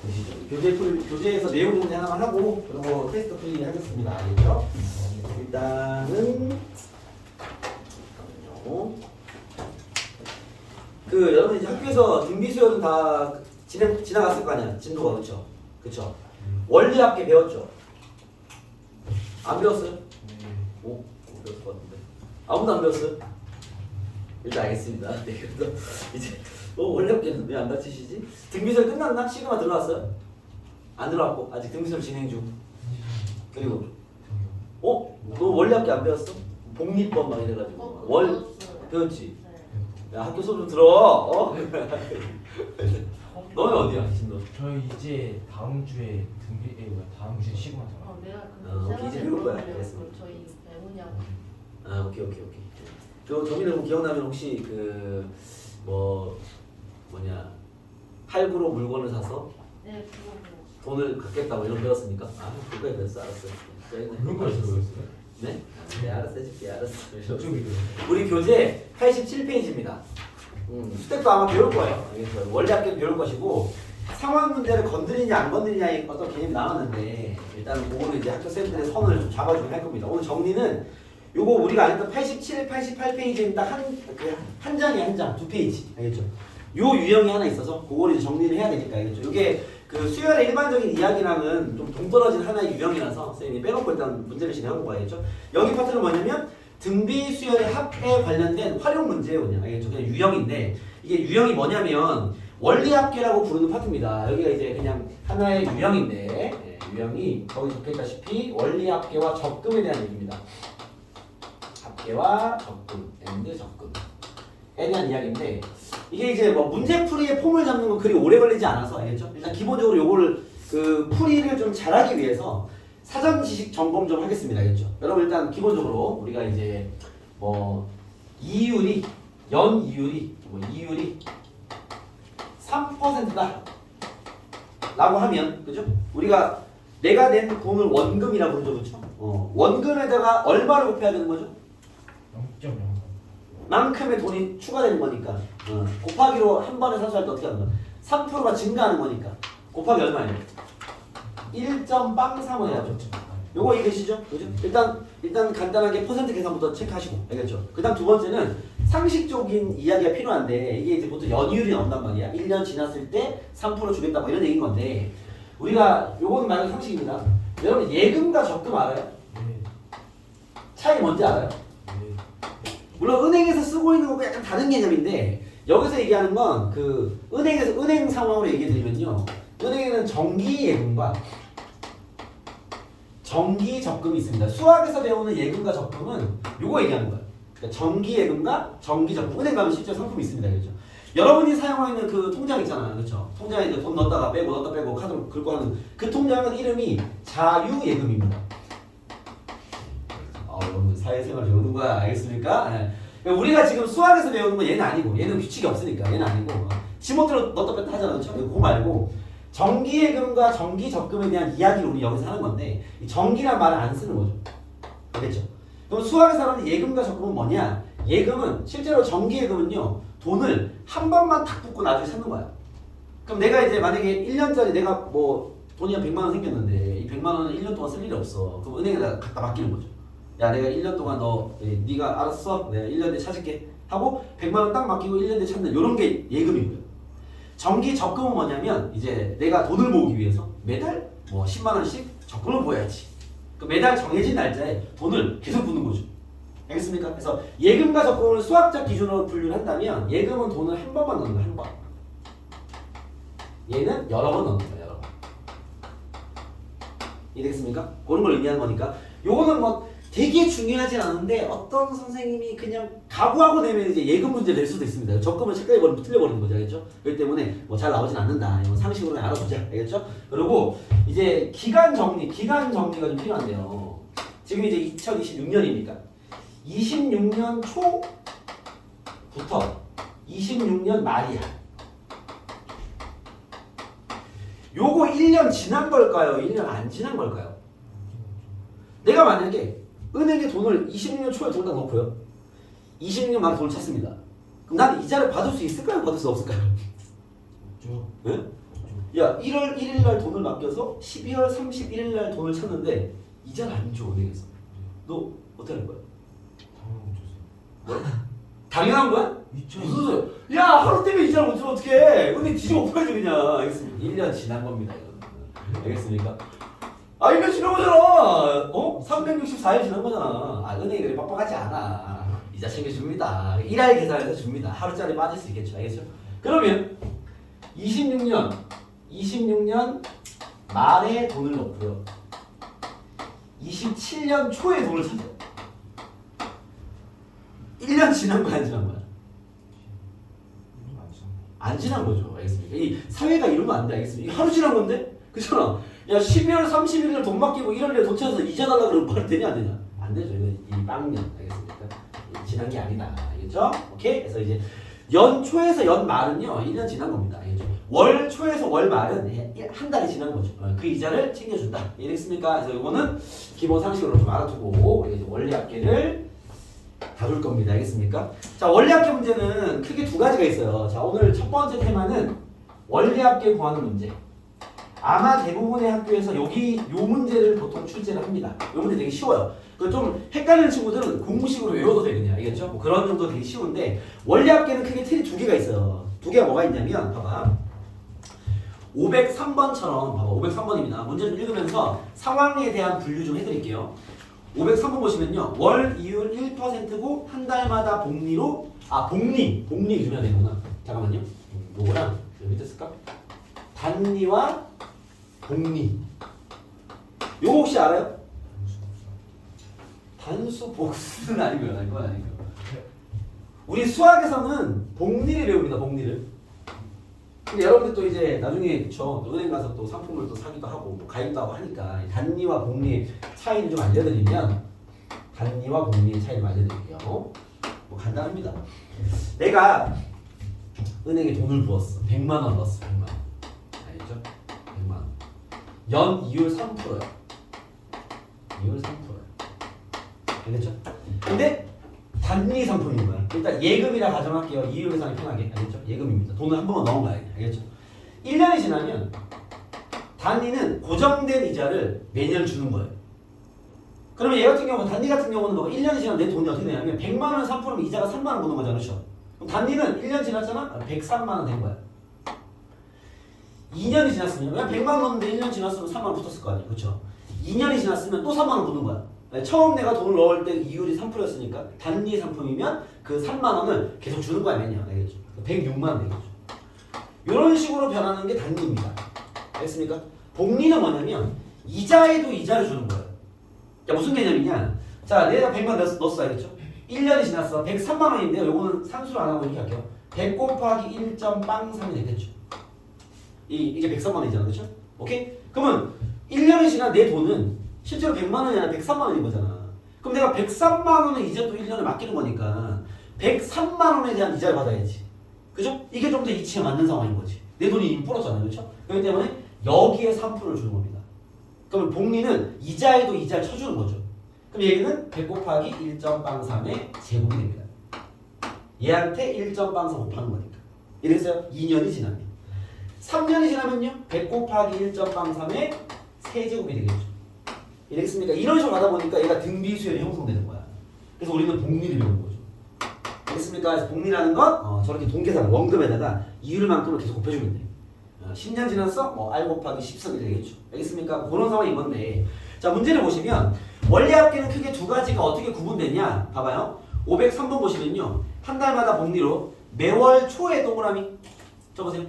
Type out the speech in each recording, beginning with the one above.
보시죠. 교재에서 내용 정리 하나만 하고 그리고 테스트 풀이 하겠습니다. 알겠죠? 일단은 그 여러분 이제 학교에서 등비 수열은 다 지나갔을 거 아니야. 진도가 그렇죠? 그렇죠? 원리학계 배웠죠? 안 배웠어요? 오, 배웠을 것 같은데. 아무도 안 배웠어요? 일단 알겠습니다. 네, 그래서 이제 원리학계는 왜 안 다치시지? 등비설 끝났나? 시그마 들어왔어요? 안 들어왔고 아직 등비설 진행 중. 그리고 너 원리학계 안 배웠어? 복리법 막 이래가지고 월 배웠지? 야 학교 수업 좀 들어. 너는 어디야 진도? 저 이제 다음 주에 다음 주에 시그마 들어. 내가 이제 배울 거야. 알겠습니다. 저희 배우냐고. 아 오케이. 저 정민은 기억나면 혹시 할부로 물건을 사서 네 그거. 돈을 갚겠다고 이런 거 배웠습니까? 아 그거에 대해서 알았어. 그런 거 배웠어요? 네? 네 알았어 해줄게 알았어. 저쪽이 우리 교재 87페이지입니다. 수택도 아마 배울 거예요. 알겠죠? 원리학교 배울 것이고 상황 문제를 건드리냐 안 건드리냐의 어떤 개념이 나왔는데 일단은 그거는 이제 학교 쌤들의 선을 좀 잡아주긴 할 겁니다. 오늘 정리는 요거 우리가 안 했던 87, 88페이지는 딱 한 장에 한 장, 두 페이지. 알겠죠? 요 유형이 하나 있어서 그거를 이제 정리를 해야 되니까 알겠죠? 요게 그 수열의 일반적인 이야기랑은 좀 동떨어진 하나의 유형이라서 선생님이 빼놓고 일단 문제를 진행하고 가야겠죠? 여기 파트는 뭐냐면 등비 수열의 합에 관련된 활용 문제예요. 그냥 알겠죠? 그냥 유형인데 이게 유형이 뭐냐면 원리합계라고 부르는 파트입니다. 여기가 이제 그냥 하나의 유형인데 유형이 거기 적혀있다시피 원리합계와 적금에 대한 얘기입니다. 합계와 적금, and 적금에 대한 이야기인데 이게 이제 뭐 문제풀이의 폼을 잡는 건 그리 오래 걸리지 않아서 알겠죠? 일단 기본적으로 요거를 그 풀이를 좀 잘하기 위해서 사전 지식 점검 좀 하겠습니다. 알겠죠? 여러분 일단 기본적으로 우리가 이제 이율이 이율이 3%다 라고 하면 그죠? 우리가 내가 낸 돈을 원금이라고 그러죠. 그렇죠? 원금에다가 얼마를 곱해야 되는 거죠? 0.0. 만큼의 돈이 추가되는 거니까 곱하기로 한 번에 산수할 때 어떻게 하는 거야? 3%가 증가하는 거니까 곱하기 얼마예요? 1.03을 해야죠. 요거 이해되시죠? 그죠? 일단 간단하게 퍼센트 계산부터 체크하시고 알겠죠? 그 다음 두 번째는 상식적인 이야기가 필요한데 이게 이제 보통 연이율이 나온단 말이야. 1년 지났을 때 3% 주겠다 뭐 이런 얘기인 건데 우리가 요거는 말 그대로 상식입니다. 여러분 예금과 적금 알아요? 네. 차이 뭔지 알아요? 네. 물론 은행에서 쓰고 있는 것과 약간 다른 개념인데 여기서 얘기하는 건 그 은행 상황으로 얘기해 드리면요. 은행에는 정기 예금과 정기 적금이 있습니다. 수학에서 배우는 예금과 적금은 요거 얘기하는 거예요. 그러니까 정기 예금과 정기 적금. 은행 가면 실제 상품이 있습니다. 그렇죠? 여러분이 사용하고 있는 그 통장 있잖아요. 그렇죠? 통장에 이제 돈 넣었다가 빼고 카드로 긁고 하는 그 통장은 이름이 자유예금입니다. 여러분 사회생활 배우는 거야. 알겠습니까? 네. 그러니까 우리가 지금 수학에서 배우는 건 얘는 아니고 얘는 규칙이 없으니까 얘는 아니고 지멋대로 넣었다 뺐다 하잖아. 그렇죠? 그거 말고 정기예금과 정기적금에 대한 이야기를 우리 여기서 하는 건데 이 정기란 말을 안 쓰는 거죠. 알겠죠? 그럼 수학에서 하는 예금과 적금은 뭐냐? 예금은 실제로 정기예금은요 돈을 한 번만 탁 붓고 나중에 찾는 거야. 그럼 내가 이제 만약에 1년짜리 내가 뭐 돈이 한 100만 원 생겼는데 이 100만 원은 1년 동안 쓸 일이 없어. 그럼 은행에다 갖다 맡기는 거죠. 야 내가 1년 동안 네가 알았어. 내가 1년 뒤에 찾을게 하고 100만 원 딱 맡기고 1년 뒤에 찾는 이런 게 예금이고요. 정기 적금은 뭐냐면 이제 내가 돈을 모으기 위해서 매달 뭐 10만 원씩 적금을 모아야지. 그 매달 정해진 날짜에 돈을 계속 붓는 거죠. 알겠습니까? 그래서 예금과 적금을 수학적 기준으로 분류를 한다면 예금은 돈을 한 번만 넣는 거야. 한 번. 얘는 여러 번 넣는 거야. 여러 번. 이해되겠습니까? 그런 걸 의미하는 거니까 요거는 뭐 되게 중요하진 않은데 어떤 선생님이 그냥 각오하고 내면 이제 예금 문제 낼 수도 있습니다. 적금을 체크해버리면 틀려버리는 거죠. 알겠죠? 그렇기 때문에 뭐 잘 나오진 않는다. 이건 상식으로 알아두자. 알겠죠? 그리고 이제 기간 정리가 좀 필요한데요. 지금 이제 2026년이니까 26년 초부터 26년 말이야. 요거 1년 지난 걸까요? 1년 안 지난 걸까요? 내가 만약에 은행에 돈을 26년 초에 돈을 다 넣고요. 26년 만에 돈을 찾습니다. 그럼 나는 이자를 받을 수 있을까요? 받을 수 없을까요? 없죠. 네? 없죠. 야 1월 1일 날 돈을 맡겨서 12월 31일 날 돈을 찾는데 이자를 안 줘. 은행에서. 너 어떻게 할 거야? 당황 줬어요. 당연한 거야? 무슨 소리야? 야 하루 때문에 이자를 못 주면 어떡해? 은행 뒤집어 엎어야지 그냥. 알겠습니까? 1년 지난 겁니다. 이거는. 알겠습니까? 아 1년 지난 거잖아. 어? 364일 지난 거잖아. 아 은행이 그렇게 빡빡하지 않아. 이자 챙겨줍니다. 1할 계산해서 줍니다. 하루짜리 빠질 수 있겠죠. 알겠죠? 그러면 26년 말에 돈을 넣고요. 27년 초에 돈을 찾아요. 1년 지난 거야, 안 지난 거야? 안 지난 거죠. 알겠습니까? 이 사회가 이러면 안 돼. 알겠습니까? 하루 지난 건데? 그렇잖아. 야 12월 31일 돈 맡기고 1월에 돈 찾아서 이자 달라 그러면 말이 되냐 안 되냐? 안 되죠. 이거 이 빵년. 알겠습니까? 지난 게 아니다. 알겠죠? 오케이? 그래서 이제 연 초에서 연 말은요 1년 지난 겁니다. 알겠죠? 월 초에서 월 말은 한 달이 지난 거죠. 그 이자를 챙겨준다. 이해됐습니까? 그래서 이거는 기본 상식으로 좀 알아두고 이제 원리 합계를 다룰 겁니다. 알겠습니까? 자 원리 합계 문제는 크게 두 가지가 있어요. 자 오늘 첫 번째 테마는 원리 합계 구하는 문제. 아마 대부분의 학교에서 여기 요 문제를 보통 출제를 합니다. 요 문제 되게 쉬워요. 그 좀 헷갈리는 친구들은 공식으로 외워도 돼 그냥. 알겠죠? 뭐 그런 정도 되게 쉬운데 원리 합계는 크게 틀이 두 개가 있어요. 두 개가 뭐가 있냐면 봐봐. 503번처럼 봐봐. 503번입니다. 문제 좀 읽으면서 상황에 대한 분류 좀 해드릴게요. 503번 보시면요. 월 이율 1%고 한 달마다 복리로 복리 기준해야 되구나. 잠깐만요. 요거랑 여기 밑에 쓸까? 단리와 복리. 요거 혹시 알아요? 단수 복수는 아니고요. 이건 아니고요. 우리 수학에서는 복리를 배웁니다. 복리를. 근데 여러분들 또 이제 나중에 그쵸 은행 가서 또 상품을 또 사기도 하고 뭐 가입도 하고 하니까 단리와 복리의 차이를 좀 알려드리면 단리와 복리의 차이를 알려드릴게요. 뭐 간단합니다. 내가 은행에 돈을 부었어. 100만 원 넣었어. 100만 원. 알겠죠? 100만 원. 연 이율 3%야. 이율 3%야. 알겠죠? 근데 단리 상품인 거야. 일단 예금이라 가정할게요. 이율 계산이 편하게. 알겠죠? 예금입니다. 돈을 한 번만 넣은 거야. 알겠죠? 1년이 지나면 단리는 고정된 이자를 매년 주는 거예요. 그러면 얘 같은 경우는 단리 같은 경우는 뭐 1년이 지나면 내 돈이 어떻게 되냐면 100만 원 3%면 이자가 3만 원 보는 거잖아. 그렇죠? 그럼 단리는 1년 지났잖아? 103만 원 된 거야. 2년이 지났으면 그냥 100만 원 넣었는데 1년 지났으면 3만 원 붙었을 거 아니야. 그렇죠? 2년이 지났으면 또 3만 원 붙는 거야. 처음 내가 돈을 넣을 때 이율이 3%였으니까 단리 상품이면 그 3만 원을 계속 주는 거야 매년. 알겠죠? 106만 원 되겠죠. 이런 식으로 변하는 게 단리입니다. 알겠습니까? 복리는 뭐냐면 이자에도 이자를 주는 거예요. 자 무슨 개념이냐? 자 내가 100만 넣었어. 알겠죠? 1년이 지났어. 103만 원인데요. 요거는 산수로 안 하고 이렇게 할게요. 100 곱하기 1.03이 되겠죠. 이게 103만 원이잖아. 그렇죠? 오케이? 그러면 1년이 지난 내 돈은 실제로 100만 원이 아니라 103만 원인 거잖아. 그럼 내가 103만 원의 이자 또 1년을 맡기는 거니까 103만 원에 대한 이자를 받아야지. 그죠? 이게 좀 더 이치에 맞는 상황인 거지. 내 돈이 이미 불었잖아요. 그렇죠? 그렇기 때문에 여기에 3%를 주는 겁니다. 그러면 복리는 이자에도 이자를 쳐주는 거죠. 그럼 얘는 100 곱하기 1.03의 제곱이 됩니다. 얘한테 1.03 곱하는 거니까. 이래서 2년이 지나면. 3년이 지나면요. 100 곱하기 1.03의 세제곱이 되겠죠. 이랬습니까? 이런 식으로 가다 보니까 얘가 등비수열이 형성되는 거야. 그래서 우리는 복리를 배우는 거죠. 알겠습니까? 그래서 복리라는 건 저렇게 동계산 원금에다가 이율만큼을 계속 곱해주면 돼. 10년 지났어? 뭐 R 곱하기 10선이 되겠죠. 알겠습니까? 그런 상황인 건데 자 문제를 보시면 원리 합계는 크게 두 가지가 어떻게 구분되냐 봐봐요. 503번 보시면요. 한 달마다 복리로 매월 초에 동그라미 쳐보세요.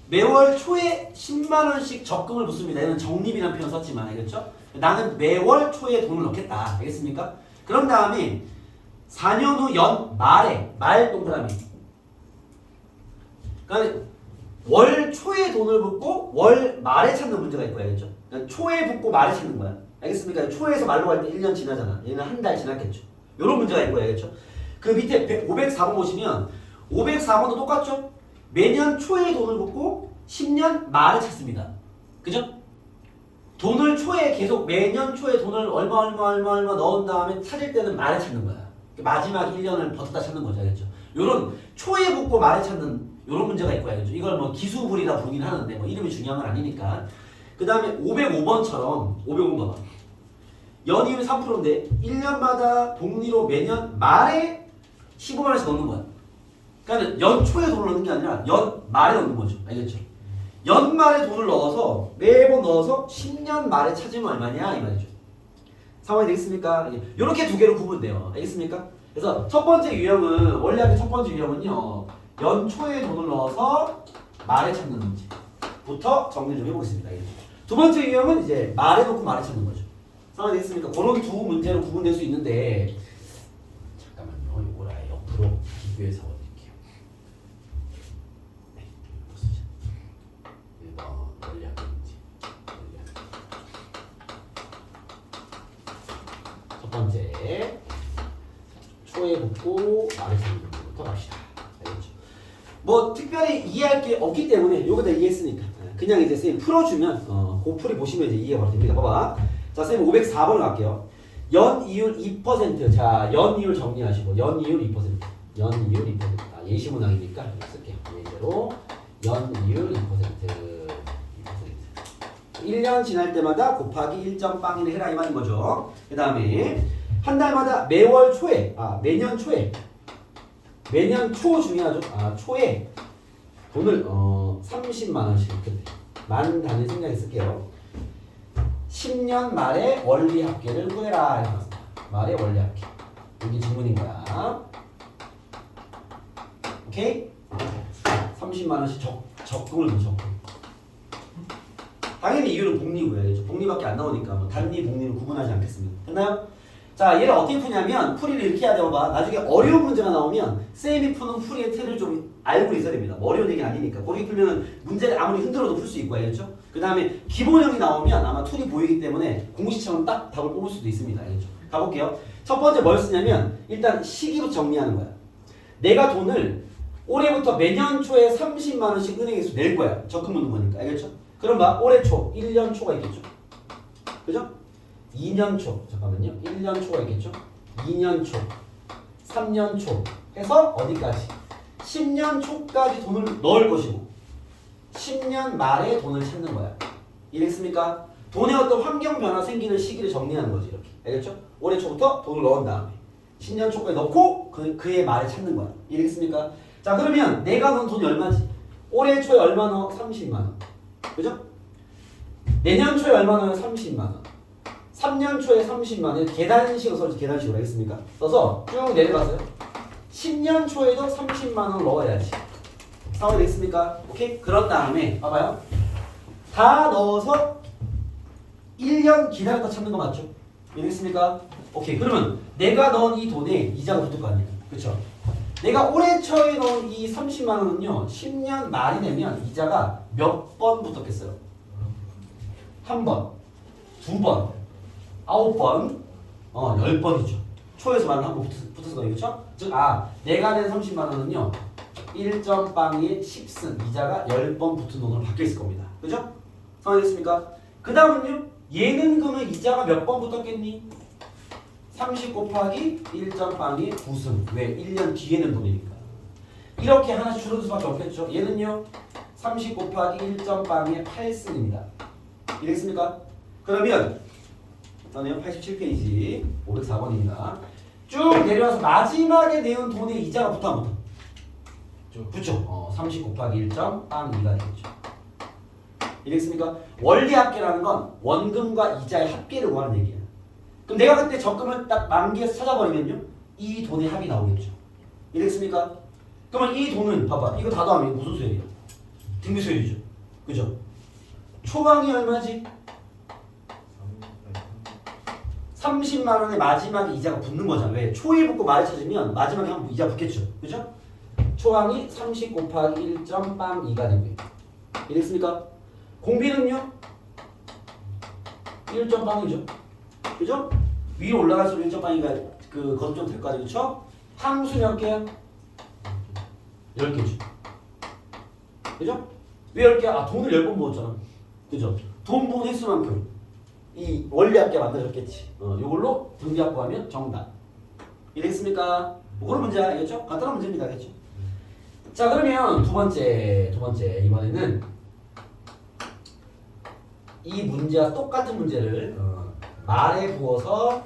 매월 초에 10만 원씩 적금을 붓습니다. 얘는 적립이라는 표현 썼지만 알겠죠? 나는 매월 초에 돈을 넣겠다. 알겠습니까? 그런 다음에 4년 후 연 말에 말 동그라미. 그러니까 월 초에 돈을 붓고 월 말에 찾는 문제가 있고 알겠죠? 그러니까 초에 붓고 말에 찾는 거야. 알겠습니까? 초에서 말로 갈 때 1년 지나잖아. 얘는 한 달 지났겠죠. 이런 문제가 있고 알겠죠? 그 밑에 504번 보시면 504번도 똑같죠? 매년 초에 돈을 붓고 10년 말에 찾습니다. 그죠? 돈을 초에 계속 매년 초에 돈을 얼마 넣은 다음에 찾을 때는 말에 찾는 거야. 마지막 1년을 버텼다 찾는 거죠. 알겠죠? 요런 초에 붓고 말에 찾는 이런 문제가 있고 알겠죠? 이걸 뭐 기수불이라 부르긴 하는데 뭐 이름이 중요한 건 아니니까. 그 다음에 505번처럼 505번 봐봐. 연이율 3%인데 1년마다 복리로 매년 말에 15만 원씩 넣는 거야. 그러니까 연초에 돈을 넣는 게 아니라 연말에 넣는 거죠. 알겠죠? 연말에 돈을 넣어서 매번 넣어서 10년 말에 찾으면 얼마냐 이 말이죠. 상황이 되겠습니까? 이렇게 두 개로 구분돼요. 알겠습니까? 그래서 첫 번째 유형은 원래의 첫 번째 유형은요. 연초에 돈을 넣어서 말에 찾는 문제부터 정리 좀 해보겠습니다. 알겠죠? 두 번째 유형은 이제 말에 놓고 말에 찾는 거죠. 상황이 되겠습니까? 그런 두 문제로 구분될 수 있는데 잠깐만요. 이걸 아예 옆으로 비교해서 드릴게요. 네, 보시죠. 1번 원리학 문제. 첫 번째 초에 붙고 말에 찾는 문제부터 갑시다. 알겠죠? 뭐 특별히 이해할 게 없기 때문에 이거 다 이해했으니까 그냥 이제 선생님 풀어주면 그 풀이 보시면 이제 이해가 바로 됩니다. 봐봐. 자, 선생님 504번을 갈게요. 연이율 2%. 자, 연이율 정리하시고 연이율 2%. 연이율 2%. 아, 예시문항이니까 이렇게 쓸게요. 예제로 연이율 2%. 1년 지날 때마다 곱하기 1.빵이를 해라 이 말인 거죠. 그 다음에 한 달마다 매월 초에 매년 초에 매년 초 중요하죠. 초에 돈을 30만 원씩 이렇게 만 단위 생략해 쓸게요. 10년 말에 원리 합계를 구해라. 이렇게 나왔습니다. 말에 원리 합계. 이게 질문인 거야. 오케이? 30만 원씩 적금을 넣어 적금. 당연히 이유는 복리고요. 복리밖에 안 나오니까 뭐 단리 복리는 구분하지 않겠습니다. 됐나요? 자, 얘를 어떻게 푸냐면 풀이를 이렇게 해야 돼요. 봐. 나중에 어려운 문제가 나오면 쌤이 푸는 풀이의 틀을 좀 알고 있어야 됩니다. 뭐 어려운 얘기 아니니까. 그렇게 풀면 문제를 아무리 흔들어도 풀 수 있고, 알겠죠? 그 다음에 기본형이 나오면 아마 툴이 보이기 때문에 공식처럼 딱 답을 뽑을 수도 있습니다. 알겠죠? 가볼게요. 첫 번째 뭘 쓰냐면 일단 시기부터 정리하는 거야. 내가 돈을 올해부터 매년 초에 30만 원씩 은행에서 낼 거야. 적금 묻는 거니까. 알겠죠? 그럼 봐. 올해 초, 1년 초가 있겠죠? 그죠? 2년 초, 잠깐만요. 1년 초가 있겠죠? 2년 초, 3년 초 해서 어디까지? 10년 초까지 돈을 넣을 것이고 10년 말에 돈을 찾는 거야. 이해했습니까? 돈의 어떤 환경 변화 생기는 시기를 정리하는 거지 이렇게. 알겠죠? 올해 초부터 돈을 넣은 다음에 10년 초까지 넣고 그의 말에 찾는 거야. 이해했습니까? 자, 그러면 내가 넣은 돈이 얼마지? 올해 초에 얼마 넣어? 30만 원. 그죠? 내년 초에 얼마 넣어요? 30만 원. 3년 초에 30만 원. 계단식으로 써서 계단식으로 하겠습니까? 써서 쭉 내려가서요. 10년 초에도 30만 원을 넣어야지. 상황이 됐습니까? 오케이? 그런 다음에 봐봐요. 다 넣어서 1년 기다렸다 찾는 거 맞죠? 이해됐습니까? 오케이. 그러면 내가 넣은 이 돈에 이자가 붙을 거 아니에요. 그쵸? 내가 올해 초에 넣은 이 30만 원은요. 10년 말이 되면 이자가 몇 번 붙었겠어요? 한 번, 두 번, 9번, 10번이죠. 초에서 만 한 번 붙었을 거예요. 그쵸? 즉, 내가 낸 30만 원은요. 1.빵에 10승 이자가 10번 붙은 돈으로 바뀌어 있을 겁니다. 그죠? 상황이 됐습니까? 그 다음은요. 얘는 그러면 이자가 몇 번 붙었겠니? 30 곱하기 1.빵에 9승. 왜? 1년 뒤에 낸 돈이니까. 이렇게 하나씩 줄어들 수밖에 없겠죠. 얘는요. 30 곱하기 1.빵에 8승입니다. 이해했습니까? 그러면 저는요 87페이지 504번입니다. 쭉 내려와서 마지막에 내은 돈의 이자가 붙어 안 붙어? 붙죠. 30 곱하기 1.빵2가 되겠죠. 이해했습니까? 원리 합계라는 건 원금과 이자의 합계를 구하는 얘기예요. 그럼 내가 그때 적금을 딱 만기에서 찾아버리면요 이 돈의 합이 나오겠죠. 이해했습니까? 그러면 이 돈은 봐봐 이거 다 더하면 무슨 수열이야? 등비 수열이죠. 그죠? 초강이 얼마지? 30만 원의 마지막에 이자가 붙는 거잖아. 왜? 초에 붙고 말에 찾으면 마지막에 한 번 이자 붙겠죠. 그죠? 초강이 30 곱하기 1.빵2가 되고요. 이해됐습니까? 공비는요? 1.빵이죠. 그죠? 위로 올라갈수록 1.빵이가 그 거듭 될 거 아니에요. 그쵸? 항수 몇 개야? 10개죠. 그죠? 왜 10개야? 돈을 10번 모았잖아. 그죠? 돈 모은 횟수만큼 이 원리 합계 만들어졌겠지. 이걸로 등비 합계하면 정답. 이해됐습니까? 뭐 그런 문제 알겠죠? 간단한 문제입니다. 알겠죠? 자 그러면 두 번째 이번에는 이 문제와 똑같은 문제를 말에 부어서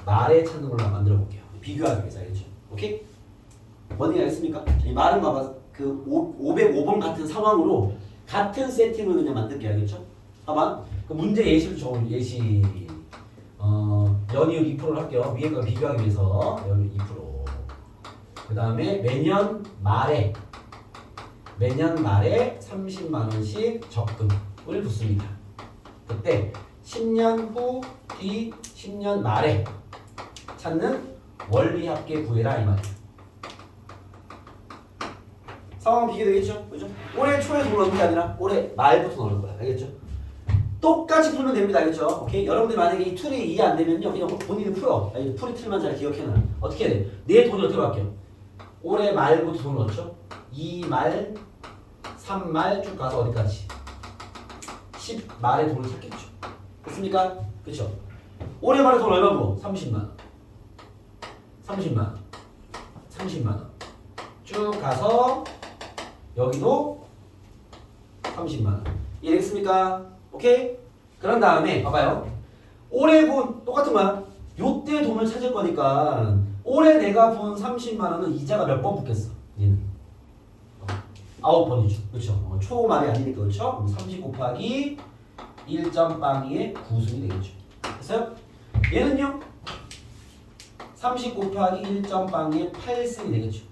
말에 찾는 걸로 만들어 볼게요. 비교하기 위해서 알겠죠? 오케이? 뭔지 알겠습니까? 이 말은 봐봐 그 505번 같은 상황으로 같은 세팅을 그냥 만들게 알겠죠? 봐봐 그 문제 예시를 좀 예시 연이율 2%를 할게요. 위에 거 비교하기 위해서 연이율 2%. 그 다음에 매년 말에 30만 원씩 적금을 붓습니다. 그때 10년 후 뒤 10년 말에 찾는 원리 합계 구해라 이 말이에요. 상황 비교되겠죠? 그죠? 올해 초에 돈을 넣는 게 아니라 올해 말부터 넣는 거야. 알겠죠? 똑같이 풀면 됩니다. 알겠죠? 오케이? 여러분들 만약에 이 툴이 이해 안 되면요. 그냥 본인이 풀어. 풀이 틀만 잘 기억해놔. 어떻게 해야 돼? 내 돈을 어떻게 할게요? 올해 말부터 돈을 넣죠? 2말, 3말 쭉 가서 어디까지? 10말에 돈을 찾겠죠. 됐습니까? 그쵸? 올해 말에 돈 얼마 부어? 30만원. 30만원. 쭉 가서 여기도 30만원. 이해됐습니까? 오케이? 그런 다음에 봐봐요. 올해 분 똑같은 거야. 요때 돈을 찾을 거니까 올해 내가 분 30만원은 이자가 몇 번 붙겠어? 얘는 9번이죠. 그렇죠? 초말이 아니니까 그렇죠? 30 곱하기 1.02의 9승이 되겠죠. 됐어요? 얘는요? 30 곱하기 1.02의 8승이 되겠죠.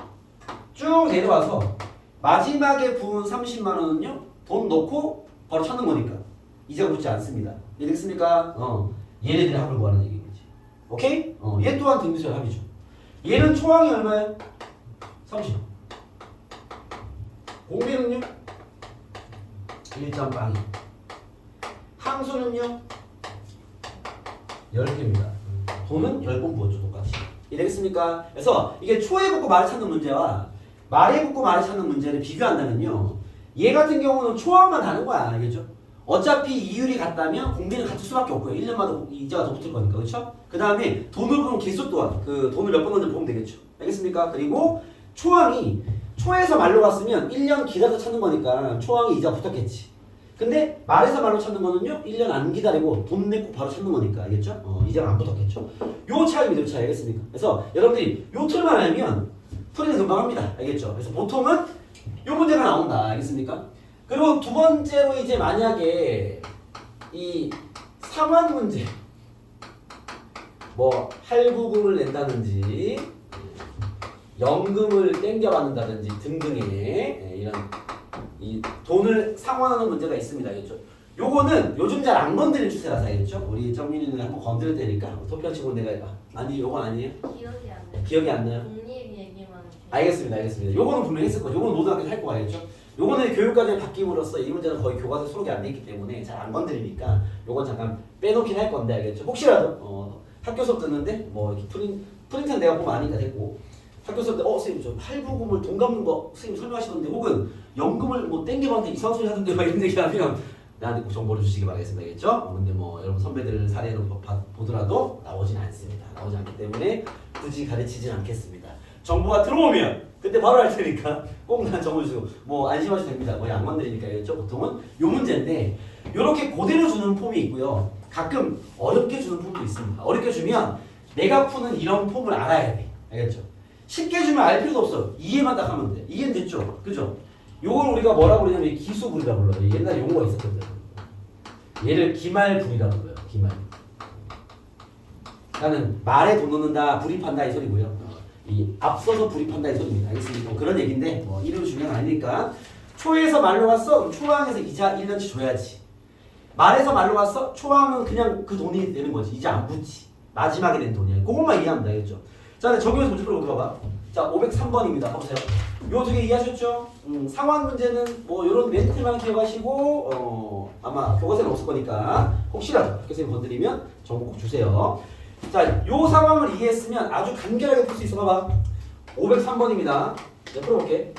쭉 내려와서 마지막에 부은 30만원은요 돈 넣고 바로 찾는 거니까 이자가 붙지 않습니다. 이해됐습니까? 얘네들의 합을 구하는 얘기인 거지. 오케이? 얘 또한 등비수의 합이죠. 얘는 초항이 얼마예요? 30. 공비는요? 1.02. 항수는요? 10개입니다. 돈은 10번 부었죠 똑같이. 이해되겠습니까? 그래서 이게 초에 붙고 말을 찾는 문제와 말에 붙고 말을 찾는 문제를 비교한다면요 얘 같은 경우는 초항만 다른 거야. 알겠죠? 어차피 이율이 같다면 공비는 같을 수밖에 없고요. 1년마다 이자가 더 붙을 거니까. 그렇죠? 그 다음에 돈을 부는 개수 또한 그 돈을 몇 번 넣는지 보면 되겠죠. 알겠습니까? 그리고 초항이 초에서 말로 갔으면 1년 기다려서 찾는 거니까 초항이 이자 붙었겠지. 근데 말에서 말로 찾는 거는요 1년 안 기다리고 돈 내고 바로 찾는 거니까. 알겠죠? 이자가 안 붙었겠죠. 요 차이입니다. 요 차이. 알겠습니까? 그래서 여러분들이 요 틀만 알면 풀이는 금방 합니다. 알겠죠? 그래서 보통은 요 문제가 나온다. 알겠습니까? 그리고 두 번째로 이제 만약에 이 상환 문제 뭐 할부금을 낸다든지 연금을 땡겨받는다든지 등등의 이런 이 돈을 상환하는 문제가 있습니다. 알겠죠? 요거는 요즘 잘 안 건드리는 추세라서 알겠죠? 우리 정민이는 한번 건드릴 테니까 토평치고 내가 아니 요건 아니에요? 기억이 안 나요. 기억이 안 나요? 독립 얘기만. 알겠습니다. 요거는 분명히 했을 거죠. 요거는 모든 학교에서 할 거 알겠죠? 요거는 교육과정이 바뀜으로써 이 문제는 거의 교과서에 수록이 안 돼 있기 때문에 잘 안 건드리니까 요건 잠깐 빼놓긴 할 건데 알겠죠? 혹시라도 학교 수업 듣는데 뭐 이렇게 프린트는 내가 보면 아니까 됐고 학교 수업 때 선생님 저 할부금을 돈 갚는 거 선생님 설명하시던데 혹은 연금을 뭐 땡겨봤는데 이상한 소리 하던데 막 이런 얘기하면 나한테 정보를 주시기 바라겠습니다. 알겠죠? 근데 뭐 여러분 선배들 사례로 보더라도 나오진 않습니다. 나오지 않기 때문에 굳이 가르치진 않겠습니다. 정보가 들어오면 그때 바로 할 테니까 꼭 난 정보 주시고 뭐 안심하셔도 됩니다. 거의 안 건드리니까. 알겠죠? 보통은 요 문제인데 요렇게 그대로 주는 폼이 있고요. 가끔 어렵게 주는 폼도 있습니다. 어렵게 주면 내가 푸는 이런 폼을 알아야 돼. 알겠죠? 쉽게 주면 알 필요도 없어. 이해만 딱 하면 돼. 이해는 됐죠? 그죠? 요걸 우리가 뭐라고 그러냐면 기수불이라고 불러요. 옛날에 용어가 있었거든. 얘를 기말불이라고 불러요. 기말. 나는 말에 돈 넣는다, 불입한다 이 소리고요. 이 앞서서 불입한다 이 소리입니다. 알겠습니까? 뭐 그런 얘기인데 뭐 이름 중요한 아니니까. 초에서 말로 갔어? 그럼 초항에서 이자 1년치 줘야지. 말에서 말로 갔어? 초항은 그냥 그 돈이 되는 거지. 이자 안 붙지. 마지막에 낸 돈이야. 그것만 이해하면 되겠죠. 자, 적용해서 문제 풀어볼까? 자, 503번입니다. 봐보세요. 요 두 개 이해하셨죠? 상환 문제는 뭐 요런 멘트만 기억하시고 아마 교과서에는 없을 거니까 혹시라도 학교생님 건드리면 정보 꼭 주세요. 자, 요 상황을 이해했으면 아주 간결하게 풀 수 있어. 봐봐. 503번입니다. 네, 풀어볼게.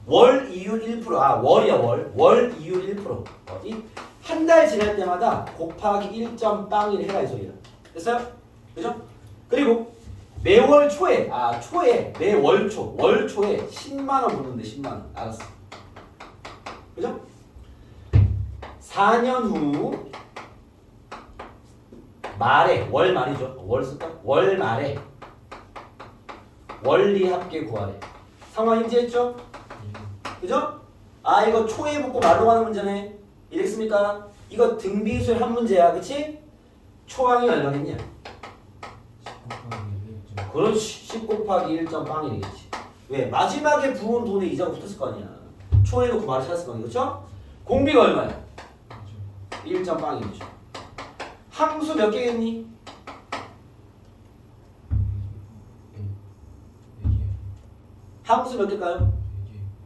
월 이율 1%. 월이야, 월. 월 이율 1%. 한 달 지날 때마다 곱하기 1.01 해라 이 소리야. 됐어요? 그죠? 그리고 매월 초에 매월 월초에 10만 원 붙는데 10만 원. 알았어. 그죠? 4년 후 말에 월 말이죠. 월 쓸까? 월 말에 원리 합계 구하래. 상황 인지했죠? 그죠? 아 이거 초에 붙고 말로 가는 문제네. 이랬습니까? 이거 등비수의 한 문제야. 그치? 초항이 얼마겠냐? 그렇지. 10 곱하기 1점 빵이겠지. 왜? 마지막에 부은 돈에 이자가 붙었을 거 아니야. 초에 놓고 말을 찾았을 거 아니야. 그렇죠? 공비가 얼마야? 1점 빵이죠. 함수 몇 개겠니? 함수 몇 개일까요?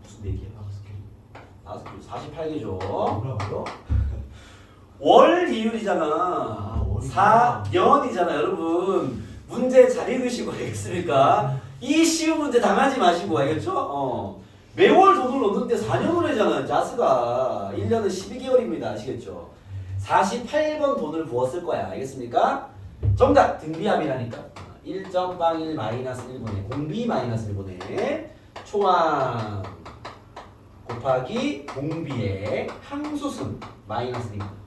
무슨 4개야? 48개죠. 뭐라고요? 월 이율이잖아. 월이구나. 4년이잖아, 여러분. 문제 잘 읽으시고 알겠습니까? 이 쉬운 문제 당하지 마시고 알겠죠? 매월 돈을 넣는데 4년을 하잖아, 자스가. 1년은 12개월입니다. 아시겠죠? 48번 돈을 부었을 거야. 알겠습니까? 정답! 등비합이라니까. 1.01 마이너스 1분의 공비 마이너스 1분의 초항 곱하기 공비의 항수승 마이너스 1입니다.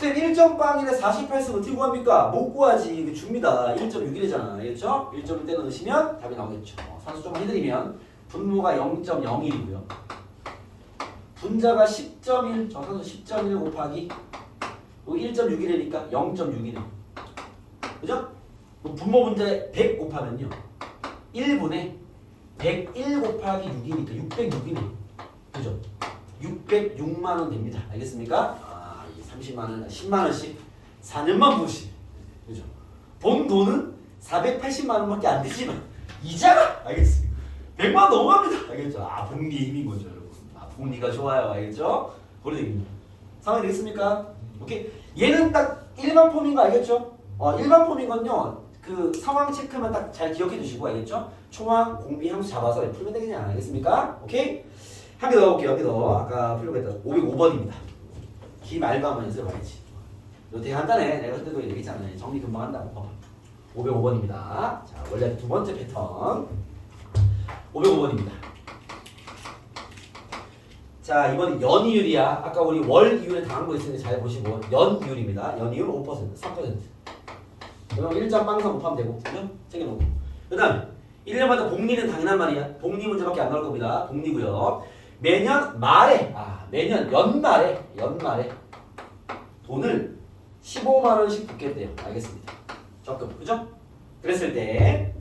선생님 1.01에 48승 어떻게 구합니까? 못 구하지. 이거 줍니다. 1.61이잖아. 알겠죠? 1.1 때려 넣으시면 답이 나오겠죠. 산수 좀 해드리면 분모가 0.01이고요. 분자가 10.1, 저 산수 10.1 곱하기 1.61이니까 0.6이네. 그죠? 분모 분자에 100 곱하면요. 1분에 101 곱하기 6이니까 606이네. 그죠? 606만 원 됩니다. 알겠습니까? 30만 원, 10만 원씩 4년만 부으시. 그죠? 본 돈은 480만 원밖에 안 되지만 이자가 알겠습니다. 100만 원 넘어갑니다. 알겠죠? 복리의 힘인 거죠, 여러분. 복리가 좋아요. 알겠죠? 그런 얘기입니다. 상황이 되겠습니까? 오케이. 얘는 딱 일반 폼인 거 알겠죠? 일반 폼인 건요. 그 상황 체크만 딱 잘 기억해 두시고 알겠죠? 초항, 공비, 함수 잡아서 풀면 되겠냐? 알겠습니까? 오케이? 한 개 더 볼게요. 한 개 더. 아까 풀려고 했던 505번입니다. 기말고 한번 연습해봐야지. 이거 되게 간단해. 내가 그때도 얘기했잖아요. 정리 금방 한다고. 505번입니다. 자, 원래 두 번째 패턴. 505번입니다. 자, 이번엔 연이율이야. 아까 우리 월 이율에 당한 거 있으니까 잘 보시고 연이율입니다. 연이율 5%, 3%. 그럼 1점 빵상 곱하면 되고, 그죠? 챙겨놓고. 그 다음에 1년마다 복리는 당연한 말이야. 복리 문제밖에 안 나올 겁니다. 복리고요. 매년 말에, 매년 연말에 돈을 15만 원씩 붓겠대요. 알겠습니다. 적금, 그죠? 그랬을 때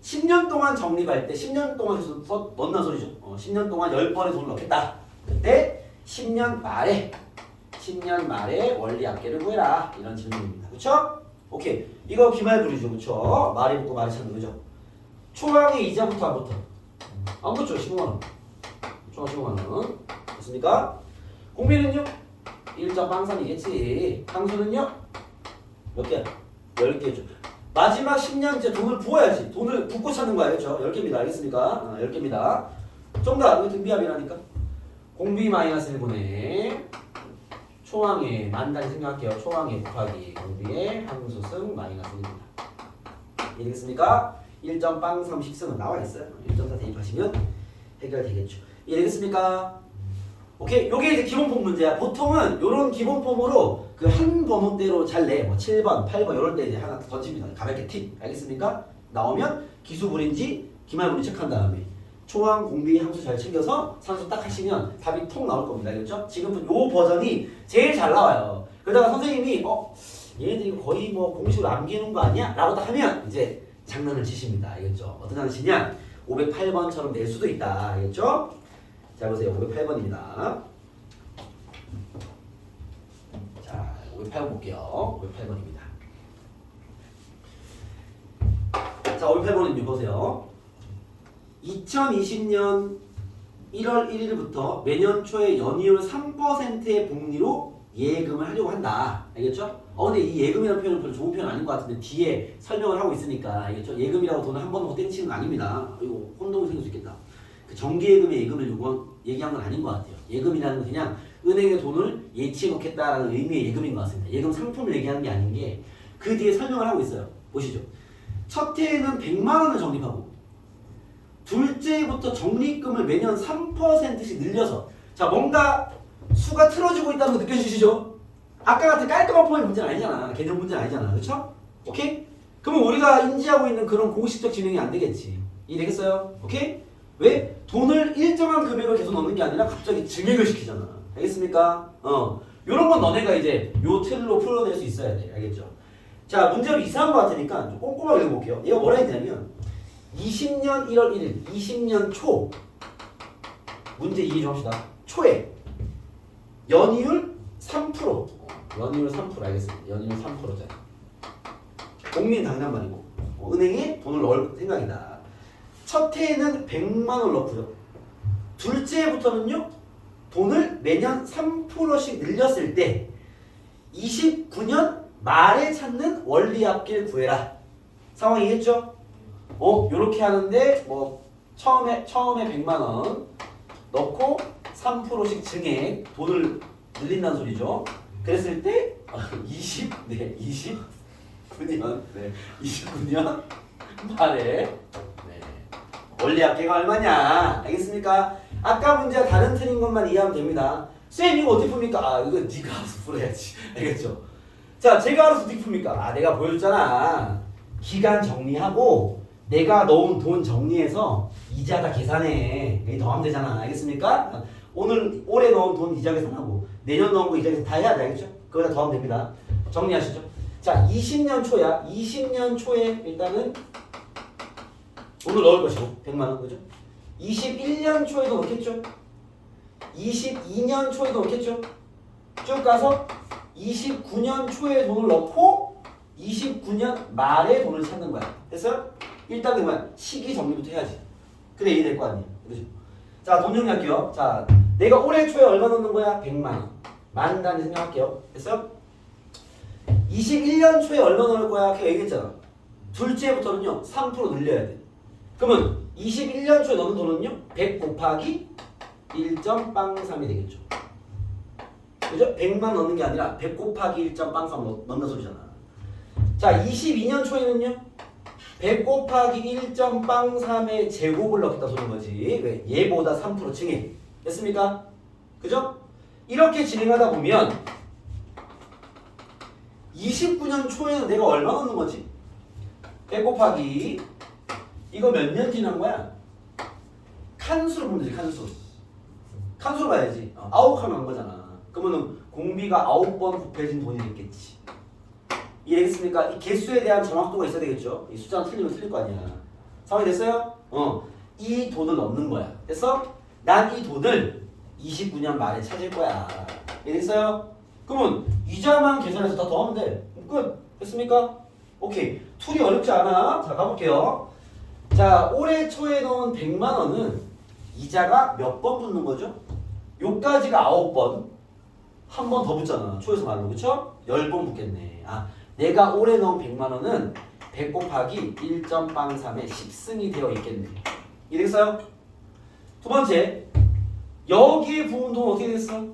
10년 동안 적립할 때 10년 동안 계속 넣는 소리죠. 10년 동안 10번의 돈을 넣겠다. 그때 10년 말에 원리 합계를 구해라. 이런 질문입니다. 그쵸? 오케이. 이거 기말부리죠. 그쵸? 말이 붙고 말이 찾는 거죠. 초항의 이자부터 안 붙어. 안 붙죠. 15만 원. 초항 15만 원. 됐습니까? 공비는요? 1.03이겠지. 항수는요? 몇 개야? 10개죠. 마지막 10년째 돈을 부어야지. 돈을 붓고 찾는 거야. 그렇죠? 10개입니다. 알겠습니까? 10개입니다. 정답. 이거 등비합이라니까. 공비 마이너스 1분의 초항의 만단위 생각할게요. 초항의 곱하기 공비의 항수승 마이너스 1입니다. 이해되겠습니까? 1.03승은 나와 있어요. 1.4 대입하시면 해결되겠죠. 이해되겠습니까? 오케이. 요게 이제 기본 폼 문제야. 보통은 요런 기본 폼으로 그 한 번호대로 잘 내. 뭐 7번, 8번 이럴 때 이제 하나 던집니다. 가볍게 팁. 알겠습니까? 나오면 기수분인지 기말분인지 체크한 다음에 초항, 공비, 함수 잘 챙겨서 산수 딱 하시면 답이 통 나올 겁니다. 알겠죠? 지금은 요 버전이 제일 잘 나와요. 그러다가 선생님이 얘네들 이거 거의 뭐 공식으로 암기해놓은 거 아니야? 라고 딱 하면 이제 장난을 치십니다. 알겠죠? 어떤 장난을 치냐? 508번처럼 낼 수도 있다. 알겠죠? 자 보세요. 508번입니다. 자 508번 볼게요. 508번입니다. 자 508번은요. 보세요. 2020년 1월 1일부터 매년 초에 연이율 3%의 복리로 예금을 하려고 한다. 알겠죠? 근데 이 예금이라는 표현은 별로 좋은 표현 아닌 것 같은데 뒤에 설명을 하고 있으니까 알겠죠? 예금이라고 돈을 한 번 넣고 땡치는 거 아닙니다. 이거 혼동이 생길 수 있겠다. 그 정기예금의 예금을 얘기한 건 아닌 것 같아요. 예금이라는 건 그냥 은행에 돈을 예치해 놓겠다라는 의미의 예금인 것 같습니다. 예금 상품을 얘기하는 게 아닌 게 그 뒤에 설명을 하고 있어요. 보시죠. 첫 해에는 100만 원을 적립하고 둘째 해부터 적립금을 매년 3%씩 늘려서 자 뭔가 수가 틀어지고 있다는 거 느껴지시죠? 아까 같은 깔끔한 폼의 문제는 아니잖아. 개념 문제는 아니잖아. 그쵸? 오케이? 그러면 우리가 인지하고 있는 그런 공식적 진행이 안 되겠지. 이해되겠어요? 오케이? 왜? 돈을 일정한 금액을 계속 넣는 게 아니라 갑자기 증액을 시키잖아. 알겠습니까? 요런 건 너네가 이제 요 틀로 풀어낼 수 있어야 돼. 알겠죠? 자, 문제로 이상한 거 같으니까 좀 꼼꼼하게 읽어볼게요. 얘가 뭐라 했냐면 20년 1월 1일, 20년 초 문제 이해 좀 합시다. 초에 연이율 3%. 연이율 3% 알겠습니다. 연이율 3%잖아. 국민당장만이고 은행에 돈을 넣을 생각이다. 첫 해에는 100만 원을 넣고요. 둘째 해부터는요. 돈을 매년 3%씩 늘렸을 때 29년 말에 찾는 원리합계를 구해라. 상황 이해했죠? 요렇게 하는데 뭐 처음에 100만 원 넣고 3%씩 증액 돈을 늘린다는 소리죠. 그랬을 때 29년 말에 원리합계가 얼마냐? 알겠습니까? 아까 문제와 다른 틀인 것만 이해하면 됩니다. 쌤 이거 어떻게 풉니까? 아 이거 네가 알아서 풀어야지. 알겠죠? 자 제가 알아서 어떻게 풉니까? 내가 보여줬잖아. 기간 정리하고 내가 넣은 돈 정리해서 이자 다 계산해. 여기 더하면 되잖아. 알겠습니까? 올해 넣은 돈 이자 계산하고 내년 넣은 거 이자 계산 다 해야 돼. 알겠죠? 그거 다 더하면 됩니다. 정리하시죠. 자 20년 초야. 20년 초에 일단은 돈을 넣을 것이고 100만 원 그죠? 21년 초에도 넣겠죠? 22년 초에도 넣겠죠? 쭉 가서 29년 초에 돈을 넣고 29년 말에 돈을 찾는 거야. 됐어요? 일단 그러면 시기 정리부터 해야지. 그래 이해될 거 아니에요. 그죠? 자, 돈 정리할게요. 자, 내가 올해 초에 얼마 넣는 거야? 100만 원. 만 단위 생각할게요. 됐어요? 21년 초에 얼마 넣을 거야? 걔가 얘기했잖아. 둘째부터는요. 3% 늘려야 돼. 그러면 21년 초에 넣는 돈은요. 100 곱하기 1.03이 되겠죠. 그죠? 100만 넣는 게 아니라 100 곱하기 1.03 넣는 소리잖아. 자, 22년 초에는요. 100 곱하기 1.03의 제곱을 넣겠다 소리인 거지. 왜? 얘보다 3% 증액. 됐습니까? 그죠? 이렇게 진행하다 보면 29년 초에는 내가 얼마 넣는 거지? 100 곱하기 이거 몇 년 지난 거야? 칸수로 보면 되지. 칸수로 봐야지. 9칸 한 거잖아. 그러면은 공비가 9번 곱해진 돈이 됐겠지. 이해되겠습니까? 이 개수에 대한 정확도가 있어야 되겠죠. 이 숫자는 틀리면 틀릴 거 아니야. 상황이 됐어요? 이 돈을 넣는 거야. 됐어? 난 이 돈을 29년 말에 찾을 거야. 이해됐어요? 그러면 이자만 계산해서 다 더하면 돼. 끝. 됐습니까? 오케이. 툴이 어렵지 않아. 자, 가볼게요. 자, 올해 초에 넣은 100만 원은 이자가 몇 번 붙는 거죠? 요까지가 9번. 한 번 더 붙잖아. 초에서 말로. 그쵸? 10번 붙겠네. 내가 올해 넣은 100만 원은 100 곱하기 1.03에 10승이 되어 있겠네. 이해됐어요? 두 번째. 여기에 부은 돈 어떻게 됐어?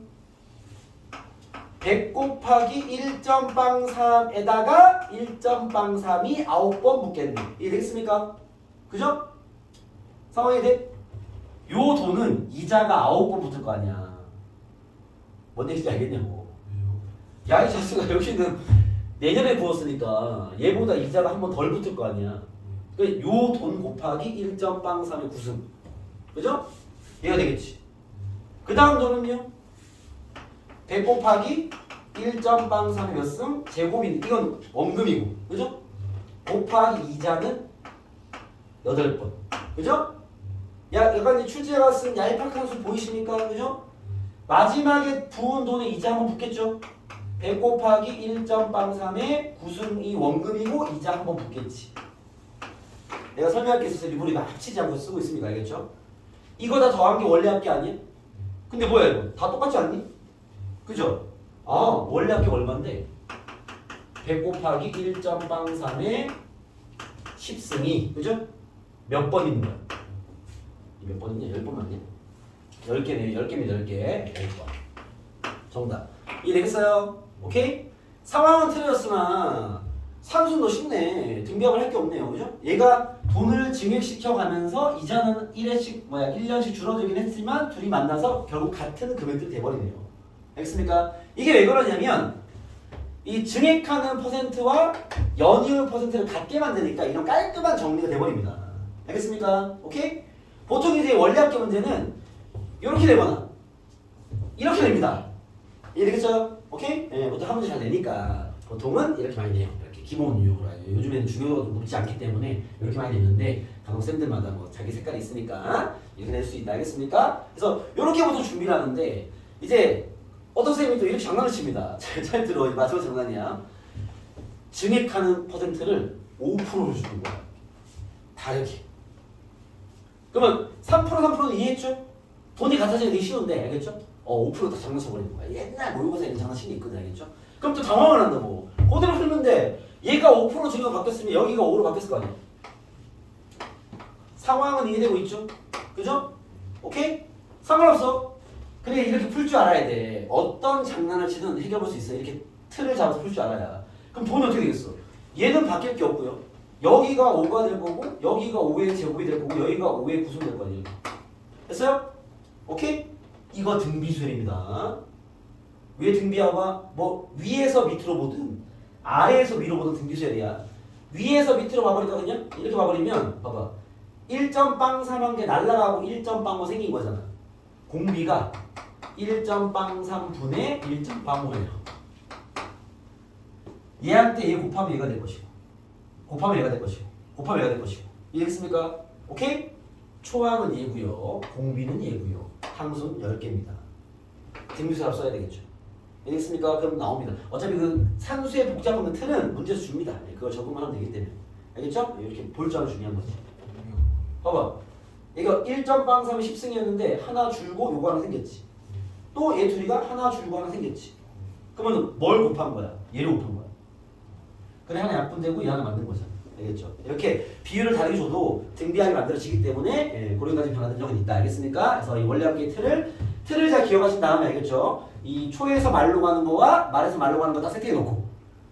100 곱하기 1.03에다가 1.03이 9번 붙겠네. 이해되겠습니까? 그죠? 상황이 돼? 요 돈은 이자가 9번 붙을 거 아니야. 뭔 얘기인지 알겠냐고. 야, 이 자식아 여기는 내년에 부었으니까 얘보다 이자가 한 번 덜 붙을 거 아니야. 그러니까 요 돈 곱하기 1.03의 구승. 그죠? 얘가 되겠지. 그 다음 돈은요? 100 곱하기 1.03의 몇 승? 제곱인 이건 원금이고. 그죠? 곱하기 이자는 8번. 그죠? 약간 출제가 쓴 얄팍한 수 보이십니까? 그죠? 마지막에 부은 돈에 이자 한번 붙겠죠? 100 곱하기 1.03의 구승이 원금이고 이자 한번 붙겠지. 내가 설명할 게 있어서 일부러 이거 합치지 않고 쓰고 있습니다. 알겠죠? 이거 다 더한 게 원래 합계 아니야? 근데 뭐야 이거? 다 똑같지 않니? 그죠? 원래 합계가 얼만데? 100 곱하기 1.03의 10승이 그죠? 몇 번 있는 거야? 몇 번 있냐? 10번 맞냐? 10개네. 10개면 10개. 10번. 정답. 이해되겠어요? 오케이? 상황은 틀렸으나 산수는 더 쉽네. 등비합을 할 게 없네요. 그죠? 얘가 돈을 증액시켜가면서 이자는 1년씩 줄어들긴 했지만 둘이 만나서 결국 같은 금액도 돼버리네요. 알겠습니까? 이게 왜 그러냐면 이 증액하는 퍼센트와 연이은 퍼센트를 같게 만드니까 이런 깔끔한 정리가 돼버립니다. 알겠습니까? 오케이? 보통 이제 원리합계 문제는 이렇게 되거나 이렇게 됩니다. 이해되겠죠? 오케이? 예, 보통 한 문제 잘 내니까 보통은 이렇게 많이 내요. 이렇게 기본 유형으로. 요즘에는 중요도 높지 않기 때문에 이렇게 많이 내는데 간혹 쌤들마다 뭐 자기 색깔이 있으니까 이렇게 낼 수 있다. 알겠습니까? 그래서 이렇게 보통 준비를 하는데 이제 어떤 쌤이 또 이렇게 장난을 칩니다. 잘 들어. 마지막 장난이야. 증액하는 퍼센트를 5%로 주는 거야. 다르게. 그러면 3%는 이해했죠? 돈이 같아지는 게 쉬운데 알겠죠? 5%딱 장난쳐버리는 거야. 옛날 모의고사 이런 장난치는 게 있거든. 알겠죠? 그럼 또 당황을 한다고. 그대로 풀는데 얘가 5% 증액 바뀌었으면 여기가 5로 바뀌었을 거 아니야. 상황은 이해되고 있죠? 그죠? 오케이? 상관없어. 그래 이렇게 풀 줄 알아야 돼. 어떤 장난을 치든 해결할 수 있어. 이렇게 틀을 잡아서 풀 줄 알아야. 그럼 돈이 어떻게 되겠어? 얘는 바뀔 게 없고요. 여기가 5가 될 거고 여기가 5의 제곱이 될 거고 여기가 5의 구성이 될 거아니에요. 됐어요? 오케이? 이거 등비수열입니다. 왜 등비하고 뭐 위에서 밑으로 보든 아래에서 위로 보든 등비수열이야. 위에서 밑으로 봐버리니까 그냥 이렇게 봐버리면 봐봐. 1.03한 게 날라가고 1.05 생긴 거잖아. 공비가 1.03분의 1.05예요. 얘한테 얘 곱하면 얘가 될 것이고 곱하면 얘가 될 것이고 곱하면 얘가 될 것이고 이해했습니까? 오케이? 초항은 얘고요. 공비는 얘고요. 항수는 10개입니다. 등비수합 써야 되겠죠. 이해했습니까? 그럼 나옵니다. 어차피 그 산수의 복잡한 틀은 문제에서 줍니다. 그걸 적응만 하면 되기 때문에. 알겠죠? 이렇게 볼 줄 아는 중요한 거지. 봐봐. 이거 1.03이 10승이었는데 하나 줄고 요거 하나 생겼지. 또 얘 둘이가 하나 줄고 하나 생겼지. 그러면 뭘 곱한 거야? 얘를 곱한 거야. 그래 하나 약분되고 얘 하나 만든 거잖아. 알겠죠? 이렇게 비율을 다르게 줘도 등비하게 만들어지기 때문에 그런 가지 변화된 적은 있다. 알겠습니까? 그래서 이 원리합계의 틀을 잘 기억하신 다음에 알겠죠? 이 초에서 말로 가는 거와 말에서 말로 가는 거 딱 세팅해 놓고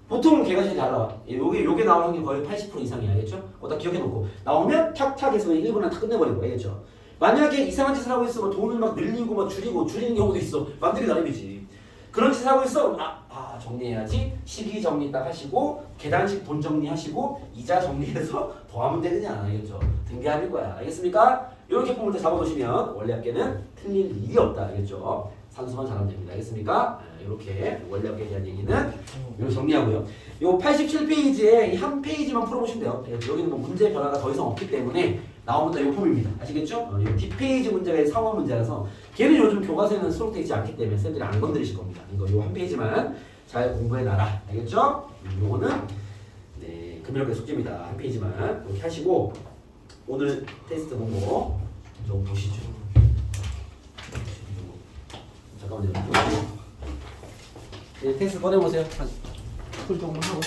보통 개가 제일 잘 나와. 요게 나오는 게 거의 80% 이상이야. 알겠죠? 그거 딱 기억해 놓고 나오면 탁탁 해서 1분 안에 탁 끝내버리고. 알겠죠? 만약에 이상한 짓을 하고 있으면 돈을 막 늘리고 막 줄이고 줄이는 경우도 있어. 맘대로 나름이지. 그런 짓을 하고 있어. 정리해야지. 시기 정리 딱 하시고 계단식 돈 정리하시고 이자 정리해서 더하면 되느냐. 알겠죠? 등비합일 거야. 알겠습니까? 이렇게 폼을 잡아놓으시면 원리합계는 틀릴 일이 없다. 알겠죠? 산수만 잘하면 됩니다. 알겠습니까? 이렇게 원리합계에 대한 얘기는 이렇게 정리하고요. 요 87페이지에 이 한 페이지만 풀어보시면 돼요. 여기는 뭐 문제 변화가 더 이상 없기 때문에 나오면 다 요 폼입니다. 아시겠죠? 요 뒷페이지 문제가 상황 문제라서 걔는 요즘 교과서에는 수록되어 있지 않기 때문에 쌤들이 안 건드리실 겁니다. 이거 요 한 페이지만 잘 공부해놔라. 알겠죠? 요거는 네, 금요일까지 숙제입니다. 한 페이지만 이렇게 하시고 오늘 테스트 공부 좀 보시죠. 잠깐만요. 네, 테스트 꺼내보세요. 풀 조금만 하고.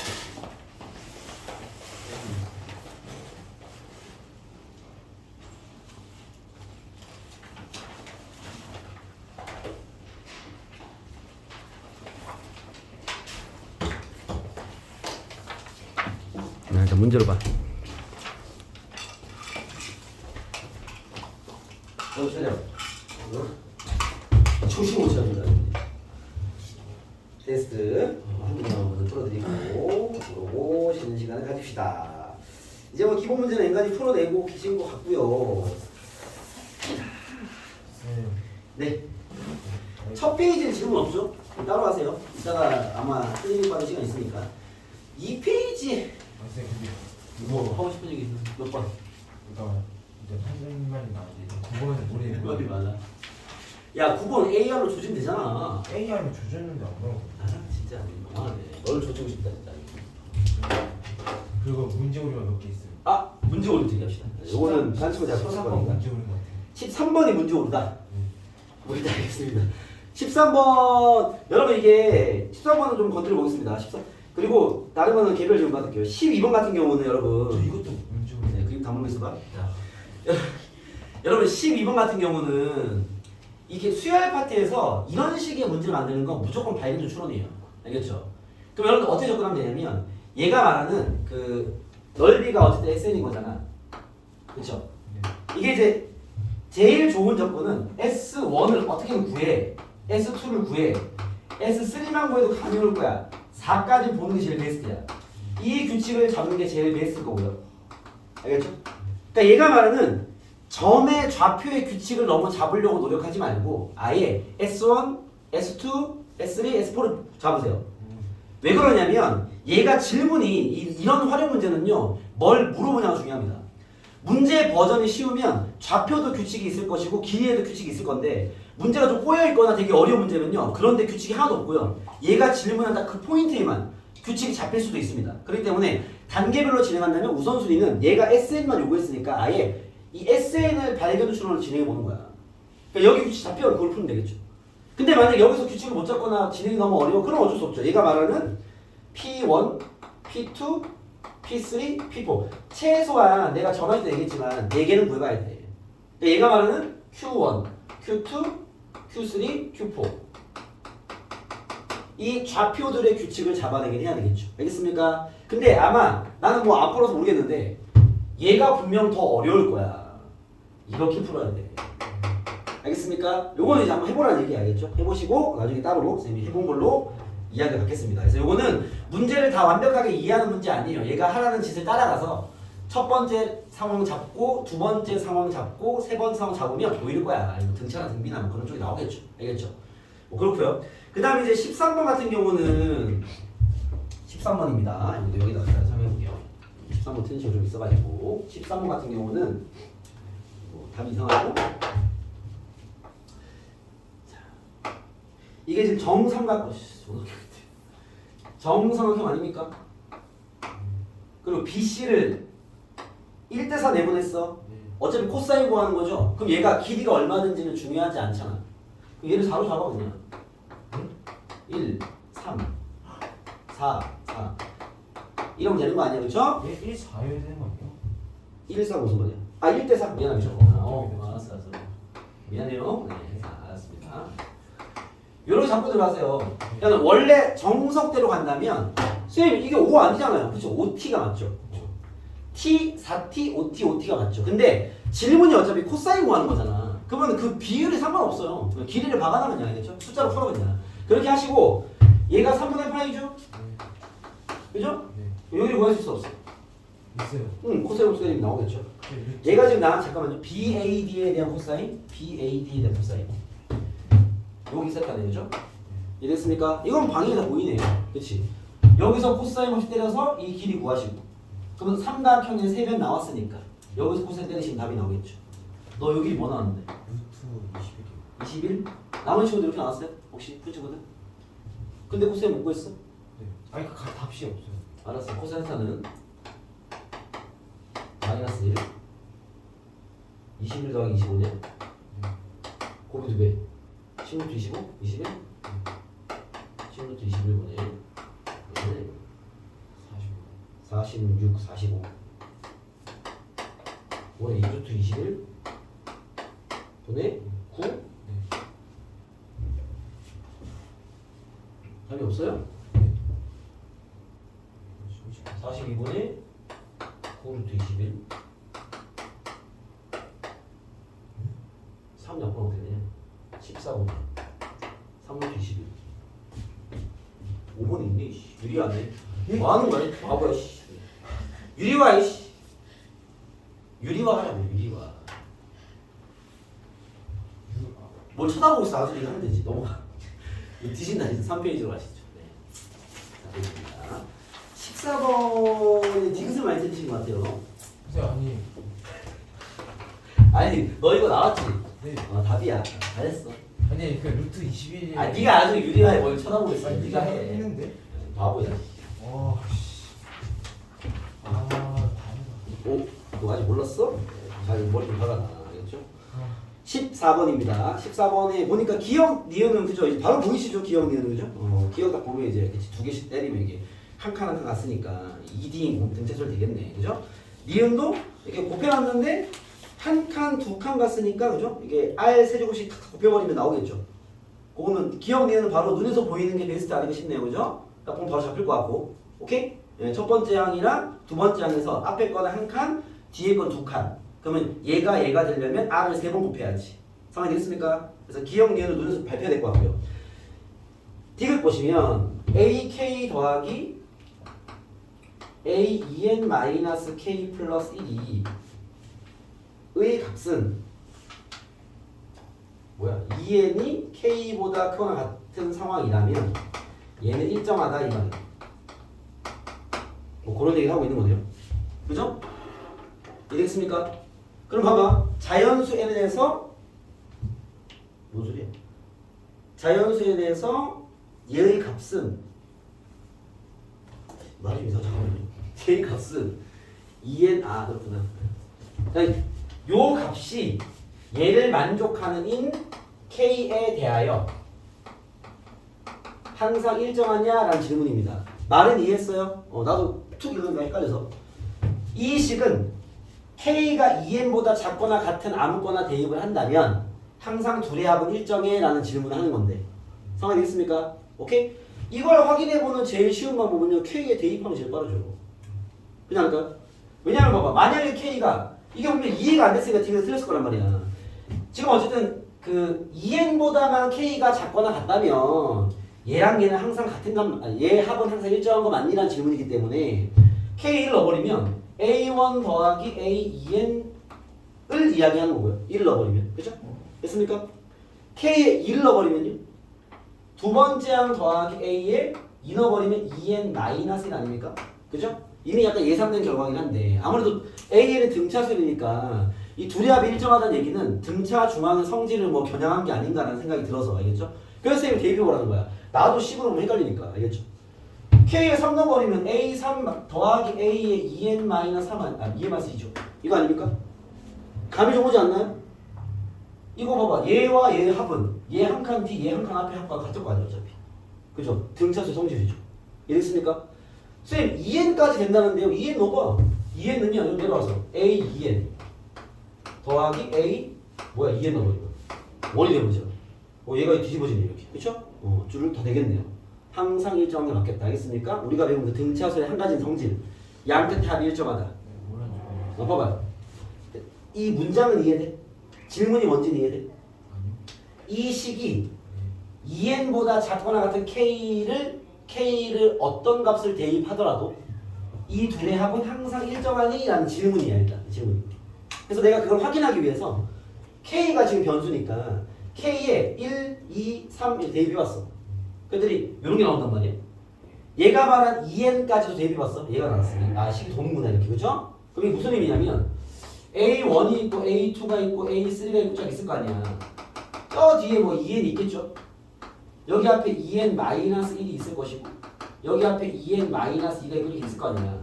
일단 문제로 봐. 차려. 초심 못 차립니다. 테스트 한개 나오면 풀어드리고 그러고 쉬는 시간을 가집시다. 이제 뭐 기본 문제는 엔간히 풀어내고 계신 것 같고요. 네. 첫 페이지는 질문 없죠? 따로 하세요. 이따가 아마 틀림 받을 시간 있으니까. 2페이지 뭐 하고 싶은 얘기 있나? 몇 번? 그러니까 이제 선생님만이 나오지 9번은 모르겠는 말이 많아. 야 9번 AR로 조지면 되잖아. AR로 조졌는데 안 나오고. 진짜 너무하네. 널 조지고 싶다 진짜. 그리고 문제 오류가 몇 개 있어요. 문제 오류 얘기합시다. 요거는 단축을 제가 풀었을 거니까. 문제 오류인 것 같아요. 13번이 문제 오류다. 우리 다 알겠습니다. 13번 여러분 이게 13번은 좀 건드려 보겠습니다. 13 그리고 다른 거는 개별 질문 받을게요. 12번 같은 경우는 여러분 이것도 문제 오류. 네, 그림 담는 거 있어봐. 여러분 12번 같은 경우는 이게 수열 파트에서 이런 식의 문제를 만드는 건 무조건 발견조 추론이에요. 알겠죠? 그럼 여러분들 어떻게 접근하면 되냐면 얘가 말하는 그 넓이가 어쨌든 SN인 거잖아. 그쵸? 이게 이제 제일 좋은 조건은 S1을 어떻게든 구해. S2를 구해. S3만 구해도 감이 올 거야. 4까지 보는 게 제일 베스트야. 이 규칙을 잡는 게 제일 베스트일 거고요. 알겠죠? 그러니까 얘가 말하는 점의 좌표의 규칙을 너무 잡으려고 노력하지 말고 아예 S1, S2, S3, S4를 잡으세요. 왜 그러냐면 얘가 질문이 이런 활용 문제는요. 뭘 물어보냐가 중요합니다. 문제 버전이 쉬우면 좌표도 규칙이 있을 것이고 길이에도 규칙이 있을 건데 문제가 좀 꼬여있거나 되게 어려운 문제면요. 그런데 규칙이 하나도 없고요. 얘가 질문한 딱 그 포인트에만 규칙이 잡힐 수도 있습니다. 그렇기 때문에 단계별로 진행한다면 우선순위는 얘가 SN만 요구했으니까 아예 이 SN을 발견 추론을 진행해 보는 거야. 그러니까 여기 규칙 잡히면 그걸 풀면 되겠죠. 근데 만약 여기서 규칙을 못 잡거나 진행이 너무 어려워 그럼 어쩔 수 없죠. 얘가 말하는 P1, P2, P3, P4 최소한 내가 저번에 때 얘기했지만 4개는 구해봐야 돼. 그러니까 얘가 말하는 Q1, Q2, Q3, Q4 이 좌표들의 규칙을 잡아내긴 해야 되겠죠. 알겠습니까? 근데 아마 나는 뭐 앞으로서 모르겠는데 얘가 분명 더 어려울 거야. 이렇게 풀어야 돼. 알겠습니까? 요거는 이제 한번 해보라는 얘기 알겠죠? 해보시고 나중에 따로 선생님이 해본 걸로 이야기를 받겠습니다. 그래서 요거는 문제를 다 완벽하게 이해하는 문제 아니에요. 얘가 하라는 짓을 따라가서 첫 번째 상황 잡고 두 번째 상황 잡고 세 번째 상황 잡으면 보일 거야. 등차나 등비나 뭐 그런 쪽이 나오겠죠. 알겠죠? 뭐 그렇고요. 그 다음에 이제 13번 같은 경우는 13번입니다. 여기다 설명해볼게요. 13번 틀린 식으로 좀 있어가지고 13번 같은 경우는 뭐 답이 이상하고 자, 이게 지금 정삼각형 아닙니까? 그리고 BC를 1대4 내보냈어. 어차피 코사인 구하는 거죠. 그럼 얘가 길이가 얼마든지는 중요하지 않잖아. 그럼 얘를 4로 잡아 그냥. 1, 3, 4, 4 이러면 되는 거 아니야, 그렇죠? 얘 1, 4여야 되는 거 아니에요? 1, 4 무슨 말이야? 아, 1대4 미안하죠. 알았어. 미안해요. 네, 알았습니다. 요렇게 잡고 들어가세요. 그러니까 원래 정석대로 간다면 선생님 이게 5 아니잖아요. 그렇죠? 5t가 맞죠? t, 4t, 5t, 5t가 맞죠? 근데 질문이 어차피 코사인 구하는 거잖아. 그러면 그 비율이 상관없어요. 길이를 박아나면 알겠죠? 숫자로 풀어 그냥. 그렇게 하시고 얘가 3분의 8이죠? 그죠? 네. 여기를 구할 수 없어. 있어요. 응, 코사인 곱셈이 나오겠죠. 네, 얘가 지금 잠깐만요. BAD에 대한 코사인, BAD에 대한 코사인. 여기 있었다는 얘기죠? 이해됐습니까? 이건 방향이 다 보이네요. 그치? 여기서 코사인 없이 때려서 이 길이 구하시고 그러면 삼각형의 3변 나왔으니까 여기서 코사인 때리시면 답이 나오겠죠. 너 여기 뭐 나왔는데? 루트 21? 나머지 친구들 이렇게 나왔어요? 혹시 푼 친구들? 근데 코사인 못 구했어? 네. 아니 그 답시 없어요. 알았어. 코사인타는 마이너스 1 21 더하기 25냐? 곱이 2배 16루트 25? 21? 16루트 21분의 46, 45 원래 2루트 21 분의 9? 답이 없어요? 42분의 9루트 21 3 약분 어떻게 되냐? 14분 3루트 21 5번 있네. 유리하네. 뭐 하는 거야? 바보야. 유리화. 유리화 하자고. 유리화. 뭘 쳐다보고 있어. 아주 이거 하면 되지. 넘어가. 이거 드신다. 진짜 3페이지로 가시죠. 네. 자, 14번에 디귿을 많이 들으신 것 같아요. 선생님 아니, 너 이거 나왔지? 네. 답이야. 잘했어. 아니 그 루트 21이 아, 네가 아주 유리화에 뭘 쳐다보고 있어. 아니, 네가 해. 했는데? 바보야. 다르다. 오, 너 아직 몰랐어? 잘 머리 좀 박아놔. 알겠죠? 14번입니다. 14번에 보니까 기억, 니은은 그죠? 이제 바로 보이시죠? 기억, 니은은 그죠? 기억 딱 보면 이제 두 개씩 때리면 이게 한 칸 한 칸 갔으니까 2D 등차절 되겠네. 그죠? 니은도 이렇게 곱해놨는데 한 칸, 두 칸 갔으니까 그죠? 이게 R 세제곱씩 탁 곱해버리면 나오겠죠? 그거는 기억, 니은은 바로 눈에서 보이는 게 베스트 아닌가 싶네요. 그죠? 딱 보면 바로 잡힐 것 같고. 오케이? 예, 첫 번째 항이랑 두 번째 항에서 앞에 거는 한 칸, 뒤에 건 두 칸. 그러면 얘가 되려면 R을 3번 곱해야지. 상황이 되겠습니까? 그래서 기억 니은을 눈에서 발표해야 될 것 같고요. 디귿 보시면 AK 더하기 AEN-K 플러스 1이 의 값은 뭐야? EN이 K보다 크거나 같은 상황이라면 얘는 일정하다 이 말이야. 뭐 그런 얘기를 하고 있는 거네요. 그죠? 이해됐습니까? 그럼 봐봐. 자연수 n에 대해서 뭔 소리야? 자연수에 대해서 얘의 값은 말이 좀 이상 잠깐만요. 얘의 값은 EN 그렇구나. 그러니까 요 값이 얘를 만족하는 인 K에 대하여 항상 일정하냐라는 질문입니다. 말은 이해했어요? 나도 툭 읽으니까 헷갈려서. 이 식은 K가 EN보다 작거나 같은 아무거나 대입을 한다면 항상 둘의 합은 일정해라는 질문을 하는 건데 상황이 되겠습니까? 오케이? 이걸 확인해보는 제일 쉬운 방법은요. K에 대입하면 제일 빠르죠. 그냥 할까요? 왜냐면 봐봐. 만약에 K가 이게 분명 이해가 안 됐으니까 T가 틀렸을 거란 말이야. 지금 어쨌든 그 EN보다만 K가 작거나 같다면 얘랑 얘는 항상 같은 값, 얘 합은 항상 일정한 거 맞니라는 질문이기 때문에 K를 넣어버리면 A1 더하기 AEN을 이야기하는 거고요. 1을 넣어버리면. 그죠? 됐습니까? K에 2를 넣어버리면요. 두 번째 항 더하기 A에 2 넣어버리면 EN-1 아닙니까? 그죠? 이미 약간 예상된 결과긴 한데 아무래도 AN은 등차수니까 이 둘의 합이 일정하다는 얘기는 등차 중앙의 성질을 뭐 겨냥한 게 아닌가라는 생각이 들어서 알겠죠? 그래서 선생님이 대입해보라는 거야. 나도 식으로 보면 헷갈리니까 알겠죠? K에 3 넣어버리면 A3 더하기 A에 EN-3 EN-2죠. 이거 아닙니까? 감이 좀 오지 않나요? 이거 봐봐. 얘와 얘의 합은 얘 한 칸 뒤, 얘 한 칸 앞에 합과 같을 거 아니야 어차피. 그죠? 등차수 성질이죠. 이해됐습니까? 선생님 2n까지 된다는데요. 2n 넣어봐. 2n은요. 여기 내려와서 A 2n 더하기 A 뭐야 2n 넣어버리면 원이 되버리죠. 얘가 뒤집어지네 이렇게. 그쵸? 줄을 다 되겠네요. 항상 일정하게 맞겠다. 알겠습니까? 우리가 배운 그 등차수의 한 가지는 성질. 양끝 합이 일정하다. 봐봐요. 이 문장은 이해돼? 질문이 뭔지는 이해돼? 이 식이 2n보다 작거나 같은 K를 어떤 값을 대입하더라도 이 둘의 합은 항상 일정하니? 라는 질문이야 일단. 질문. 그래서 내가 그걸 확인하기 위해서 K가 지금 변수니까 K에 1, 2, 3 이렇게 대입해봤어. 그랬더니 이런 게 나온단 말이야. 얘가 말한 2n까지도 대입해봤어. 얘가 나왔으니 식이 도는구나 이렇게. 그죠? 그럼 이게 무슨 의미냐면 A1이 있고 A2가 있고 A3가 있고 쫙 있을 거 아니야. 저 뒤에 뭐 2n이 있겠죠? 여기 앞에 2n-1이 있을 것이고 여기 앞에 2n-2가 이렇게 있을 거 아니야.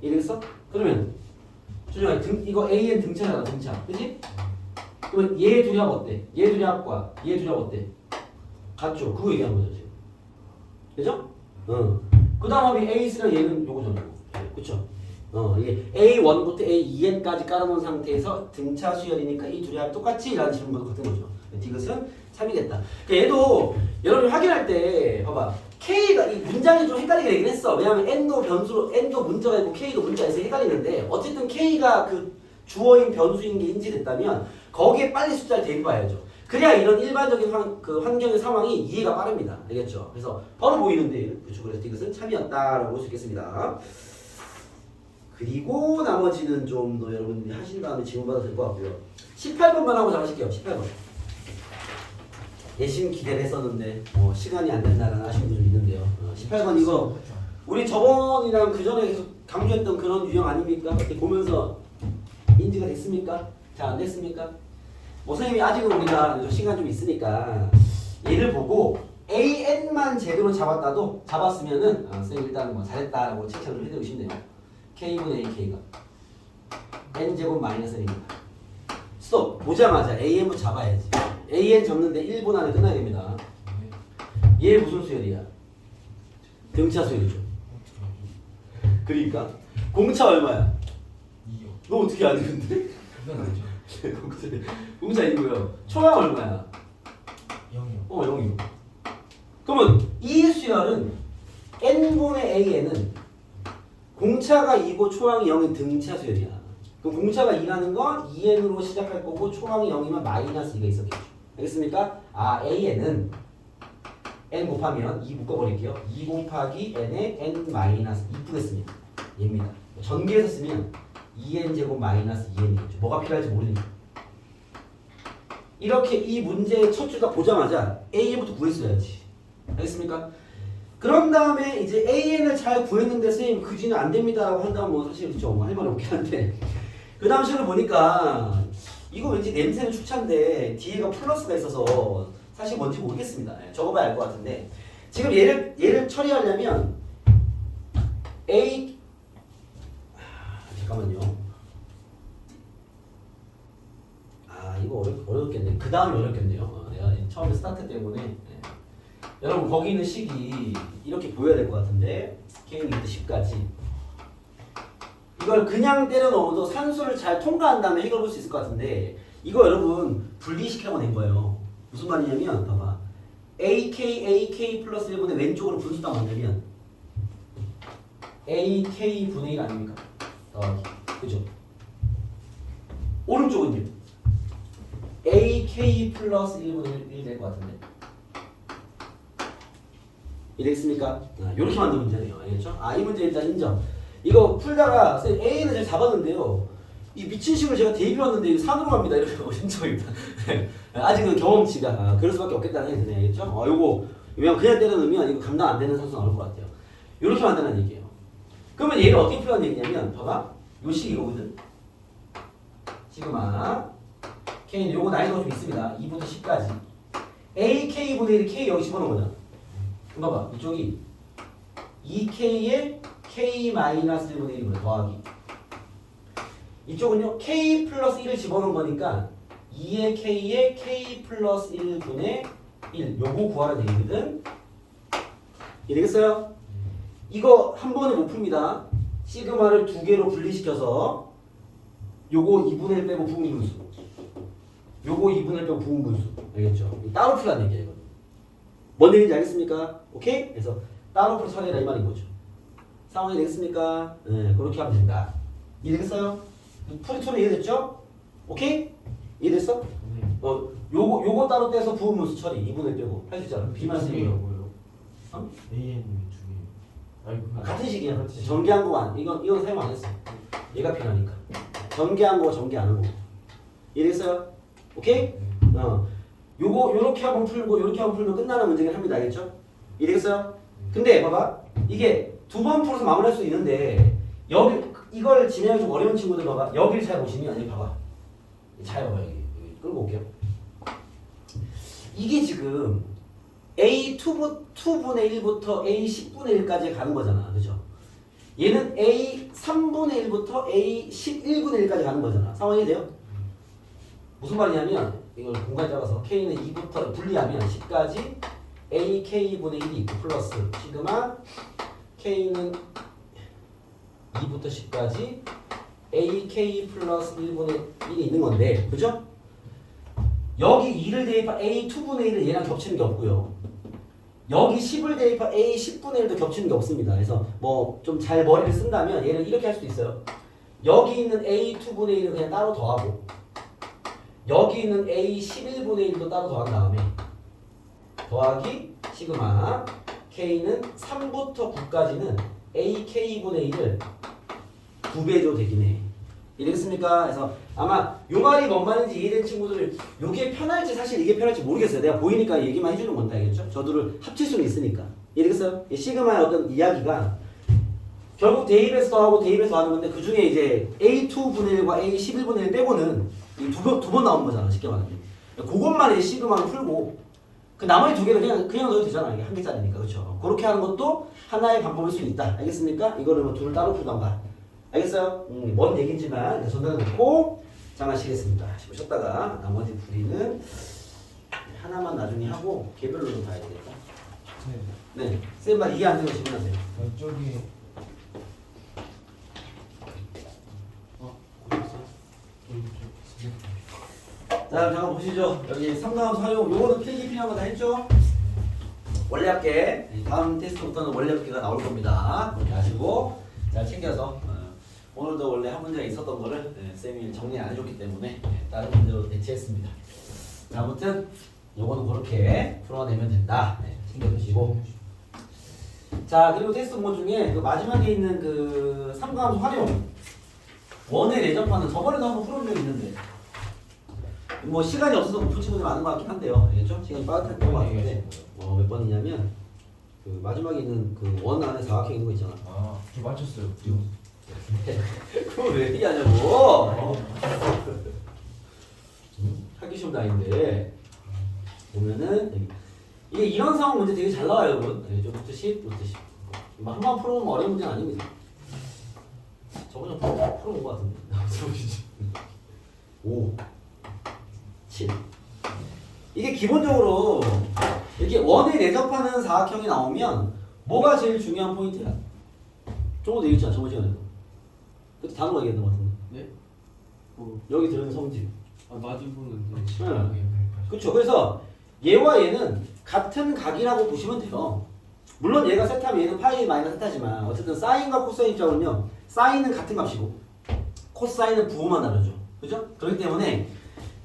이해되겠어? 그러면 조정아 이거 AN 등차잖아. 등차. 그치? 그러면 얘 둘이 합 어때? 얘 둘이 합과 얘 둘이 합 어때? 같죠? 그거 얘기하는 거죠 지금. 그죠? 그 다음 합이 A3랑 얘는 요거잖아. 그쵸? 이게 A1부터 A2n까지 깔아놓은 상태에서 등차 수열이니까 이 둘이 합 똑같이? 라는 질문과 같은 거죠. 디귿은 3이겠다. 그러니까 얘도 여러분이 확인할 때 봐봐. K가 이 문장이 좀 헷갈리게 되긴 했어. 왜냐하면 N도 변수로 N도 문자가 있고 K도 문자가 있어서 헷갈리는데 어쨌든 K가 그 주어인 변수인 게 인지됐다면 거기에 빨리 숫자를 대입해야죠. 그래야 이런 일반적인 환경의 상황이 이해가 빠릅니다. 알겠죠? 그래서 바로 보이는데 그렇죠. 그래서 디귿은 참이었다라고 볼 수 있겠습니다. 그리고 나머지는 좀 더 여러분들이 하신 다음에 질문받아도 될 것 같고요. 18번만 하고 잘하실게요. 18번. 예심 기대를 했었는데 시간이 안 된다는 아쉬운 분이 있는데요. 18번 이거 우리 저번이랑 그 전에 계속 강조했던 그런 유형 아닙니까? 이렇게 보면서 인지가 됐습니까? 잘 안 됐습니까? 선생님이 아직은 우리가 시간 좀 있으니까 얘를 보고 AN만 제대로 잡았으면은 선생님 일단 뭐 잘했다라고 칭찬을 해드리고 싶네요. K분의 AK가 N제곱 마이너스 N입니다. 스톱! 보자마자 AN부터 잡아야지. AN 잡는데 1분 안에 끝나야 됩니다. 얘 무슨 수열이야? 등차 수열이죠. 그러니까 공차 얼마야? 2요. 너 어떻게 아니 근데? 그건 아니죠. 공차 2고요. 초항 얼마야? 0이요. 0이요. 그러면 이 수열은 n분의 AN은 공차가 2고 초항이 0인 등차 수열이야. 그럼 공차가 2라는 건 2n으로 시작할 거고 초항이 0이면 마이너스 2가 있었겠죠. 알겠습니까? AN은 n 곱하면 2 묶어버릴게요. 2 곱하기 n에 n 마이너스 2쁘게 씁니다. 얘입니다. 전기에서 쓰면 2n 제곱 마이너스 2n이겠죠. 뭐가 필요할지 모르니까. 이렇게 이 문제의 첫 줄 딱 보자마자 AN부터 구했어야지. 알겠습니까? 그런 다음에 이제 AN을 잘 구했는데 선생님 그 뒤는 안 됩니다라고 한다면 뭐 사실 그쵸 할 말이 없긴 한데 그 다음 식을 보니까 이거 왠지 냄새는 축차인데 뒤에가 플러스가 있어서 사실 뭔지 모르겠습니다. 적어봐야 알 것 같은데 지금 얘를 처리하려면 잠깐만요. 이거 어렵겠네. 그 다음이 어렵겠네요. 내가 처음에 스타트 때문에 여러분 거기 있는 식이 이렇게 보여야 될 것 같은데 K는 10까지 이걸 그냥 때려 넣어도 산수를 잘 통과한 다음에 해결해 볼 수 있을 것 같은데 이거 여러분 분리시키라고 낸 거예요. 무슨 말이냐면 봐봐 AK 플러스 1분의 왼쪽으로 분수다 만들면 AK 분의 1 아닙니까? 그죠? 오른쪽은요? AK 플러스 1분의 1 될 것 같은데 이랬습니까? 이렇게 만든 문제네요. 알겠죠? 이 문제 일단 인정. 이거 풀다가 A는 잘 잡았는데요. 이 미친 식을 제가 대입해왔는데 이거 산으로 갑니다. 이렇게 어심쩍입니다. 아직은 경험치가 그럴 수밖에 없겠다는 얘기 드네요. 알겠죠? 요거 왜냐면 그냥 때려 넣으면 이거 감당 안 되는 산수 나올 것 같아요. 이렇게 만드는 얘기예요. 그러면 얘를 어떻게 풀어가는 얘기냐면 봐봐. 요 식이 이거거든. 시그마 K는 요거 나이가 좀 있습니다. 2부터 10까지 AK분의 1이 K 여기 집어넣은 거잖아. 그럼 봐봐 이쪽이 2K에 K-1분의 1이구나 더하기 이쪽은요 K 플러스 1을 집어넣은 거니까 2의 K에 K 플러스 1분의 1 요거 구하라는 얘기거든. 이해되겠어요? 이거 한 번에 못 풉니다. 시그마를 두 개로 분리시켜서 요거 2분의 1 빼고 부분분수 요거 2분의 1 빼고 부분분수 알겠죠? 따로 풀라는 얘기야 이거. 뭔 얘기인지 알겠습니까? 오케이? 그래서 따로 풀 처리해라 이 말인 거죠. 상황이 되겠습니까? 네, 그렇게 하면 된다. 이해되겠어요? 풀이토로 이해됐죠? 오케이? 이해됐어? 요거 따로 떼서 부분분수 처리 2분의 1 빼고 할 수 있잖아. B만 쓰면 뭐예요? 어? AN 중에 같은 식이야. 전개한 거 이건 사용 안 했어. 얘가 필요하니까. 전개한 거 전개 안 한 거. 이해됐어요? 오케이? 요렇게 한번 풀고 요렇게 한번 풀면 끝나는 문제긴 합니다. 알겠죠? 이해되겠어요? 근데 봐봐. 이게 두 번 풀어서 마무리할 수 있는데 여기 이걸 진행하기 좀 어려운 친구들 봐봐. 여기를 잘 보시면 여기 봐봐. 잘 봐봐 여기 끌고 올게요. 이게 지금 A 2분의 1부터 A 10분의 1까지 가는 거잖아. 그죠? 얘는 A 3분의 1부터 A 11분의 1까지 가는 거잖아. 상황이 돼요? 무슨 말이냐면 이걸 공간이 작아서 K는 2부터 분리하면 10까지 AK분의 1이 있고 플러스 시그마 K는 2부터 10까지 AK 플러스 1분의 1이 있는 건데 그죠? 여기 2를 대입한 A 2분의 1은 얘랑 겹치는 게 없고요. 여기 10을 대입한 A 10분의 1도 겹치는 게 없습니다. 그래서 뭐 좀 잘 머리를 쓴다면 얘를 이렇게 할 수도 있어요. 여기 있는 A 2분의 1은 그냥 따로 더하고 여기 있는 A 11분의 1도 따로 더한 다음에 더하기 시그마 K는 3부터 9까지는 AK분의 1을 2배 줘도 되긴 해. 이해됐습니까? 그래서 아마 요 말이 뭔 말인지 이해된 친구들 요게 편할지 사실 이게 편할지 모르겠어요. 내가 보이니까 얘기만 해주는 건데 알겠죠? 저들을 합칠 수는 있으니까. 이해되겠어요? 시그마의 어떤 이야기가 결국 대입해서 더하고 대입해서 더하는 건데 그 중에 이제 A2분의 1과 A11분의 1 빼고는 두 번 나오는 거잖아. 쉽게 말하면. 그것만 이제 시그마로 풀고 그 나머지 두 개는 그냥 넣어도 되잖아. 이게 한 개짜리니까. 그렇죠? 그렇게 하는 것도 하나의 방법일 수 있다. 알겠습니까? 이거를 뭐 둘을 따로 풀던가. 알겠어요? 뭔 얘기인지만 전달해 놓고 장하시겠습니다. 쉬었다가 나머지 풀이는 하나만 나중에 하고 개별로 좀 봐야 되겠다. 네. 쌤 말 이해 안 되는 거 질문하세요. 저기 자, 잠깐 보시죠. 여기 삼각함수 활용, 요거는 필기 필요한 거 다 했죠? 원래 합계. 다음 테스트부터는 원래 합계가 나올 겁니다. 이렇게 하시고. 잘 챙겨서 오늘도 원래 한 문제가 있었던 거를 쌤이 정리 안 해줬기 때문에 다른 문제로 대체했습니다. 자, 아무튼 요거는 그렇게 풀어내면 된다. 챙겨두시고. 자, 그리고 테스트 문제 중에 그 마지막에 있는 그 삼각함수 활용 원의 내접하는 저번에도 한번 풀어본 적 있는데 뭐 시간이 없어서 못 푼 친구들이 많은 것 같긴 한데요. 알겠죠? 시간이 빠듯할 것 같은데 몇 번이냐면 그 마지막에 있는 그 원 안에 사각형 있는 거 있잖아. 아, 저 맞췄어요. 그걸 왜 얘기하냐고. 하기 시험 다인데 보면은 여기. 이게 이런 상황 문제 되게 잘 나와요, 여러분. 네, 루트 10, 루트 10. 한번 풀어보면 어려운 문제는 아닙니다. 저번에 풀어본 것 같은데. 5, 7. 이게 기본적으로 이렇게 원에 내접하는 사각형이 나오면 뭐가 제일 중요한 포인트야? 저거 얘기했잖아, 저번 시간에도. 그때 단어가 얘기했던 것 같은데. 네? 뭐, 여기 들어있는 성질. 마주보는 그렇죠. 그래서 얘와 얘는 같은 각이라고 보시면 돼요. 물론 얘가 세타면 얘는 파이 마이너스 세타지만 어쨌든 사인과 코사인 입장은요. 사인은 같은 값이고 코사인은 부호만 다르죠. 그죠? 그렇기 때문에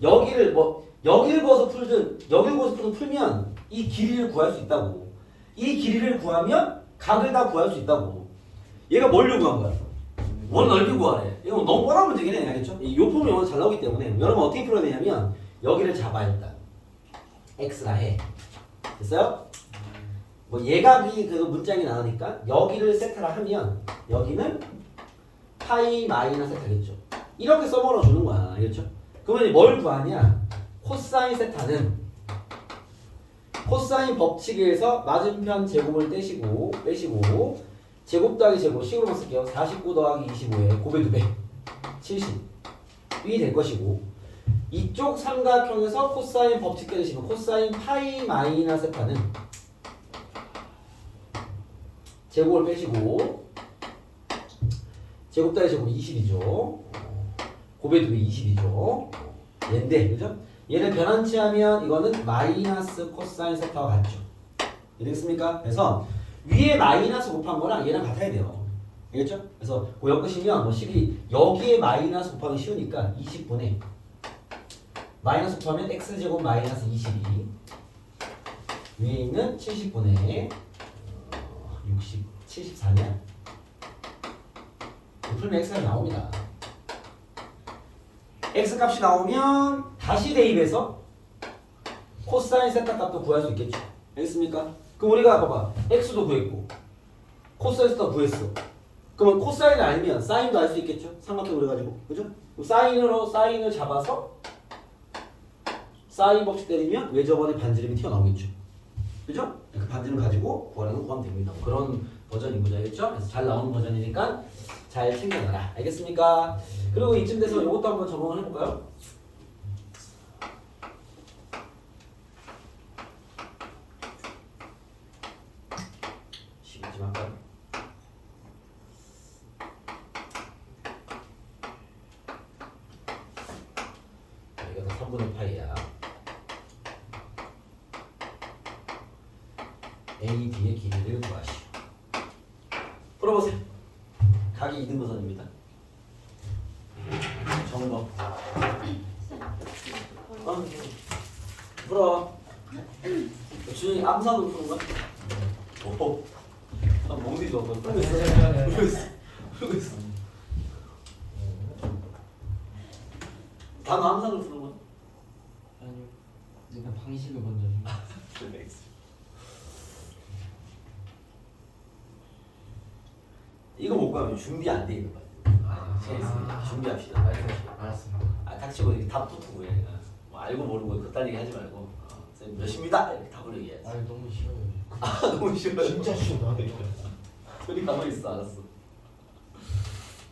여기를 그어서 풀든 여기를 그어서 풀면 이 길이를 구할 수 있다고. 이 길이를 구하면 각을 다 구할 수 있다고. 얘가 뭘 요구한 거야? 원 넓이 구하래. 이거 너무 뻔한 문제긴 해. 알겠죠? 이 폼이 오늘 잘 나오기 때문에 여러분 어떻게 풀어야 되냐면 여기를 잡아 일단. x라 해. 됐어요? 뭐 예각이 그 문장이 나오니까 여기를 세타라 하면 여기는 파이 마이너스 세타겠죠. 이렇게 써먹어 주는 거야. 알겠죠? 그러면 뭘 구하냐? 코사인 세타는 코사인 법칙에서 맞은편 제곱을 빼시고 제곱 더하기 제곱 식으로만 쓸게요. 49 더하기 25에 곱의 2배 70이 될 것이고 이쪽 삼각형에서 코사인 법칙 깨주시면 코사인 파이 마이너스 세타는 제곱을 빼시고 제곱 더하기 제곱 20이죠. 곱의 2배 20이죠. 얘인데 그죠? 얘를 변환치하면 이거는 마이너스 코사인 세타와 같죠. 되겠습니까? 그래서 위에 마이너스 곱한 거랑 얘랑 같아야 돼요. 알겠죠? 그래서 그 엮으시면 뭐 식이 여기에 마이너스 곱하기 쉬우니까 20분의 마이너스 곱하면 x제곱 마이너스 22 위에 있는 70분의 60, 74냐? 풀면 x가 나옵니다. x 값이 나오면 다시 대입해서 코사인 세타 값도 구할 수 있겠죠. 알겠습니까? 그럼 우리가 봐봐. x도 구했고 코사인 세타 구했어. 그러면 코사인을 알면 사인도 알 수 있겠죠. 삼각형 그래가지고 그죠? 그럼 사인을 잡아서 사인 법칙 때리면 외접원의 반지름이 튀어나오겠죠. 그죠? 그 반지름 가지고 구하는 구하면 됩니다. 그런 버전인 거죠. 알겠죠? 그래서 잘 나오는 버전이니까 잘 챙겨놔라. 알겠습니까? 그리고 이쯤 돼서 이것도 한번 적용을 해볼까요? 시간 좀 할까요? 이거 다 3분의 파이야. A, B의 길이를 구하시오. 풀어보세요. 각이 이등분선입니다. 정법. 풀어. 준이 암산으로 푸는 거야? 오. 몽디 좋아. 풀고 있어. 풀고 있어. 단어 암산으로 푸는 거야? 아니요. 내가 방식을 먼저 좀. 이거 못 가면 준비 안 돼 있는 거야. 준비합시다. 알았습니다. 닥치고 이렇게 답 붙고 해. 뭐 알고 모르고 그딴 얘기 하지 말고 쌤 몇십니다 이렇게 답을 얘기해야지. 아 너무 싫어요. 너무 쉬워요. 진짜 쉬워. 나도. 둘이 가만히 있어. 알았어.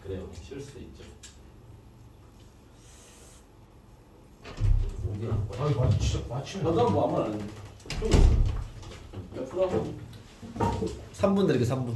그래요. 쉬울 수도 있죠. 어디야? 아, 진짜 맞추면. 너도 뭐 아무 말 안 했는데. 풀어. 3분 드릴게 3분.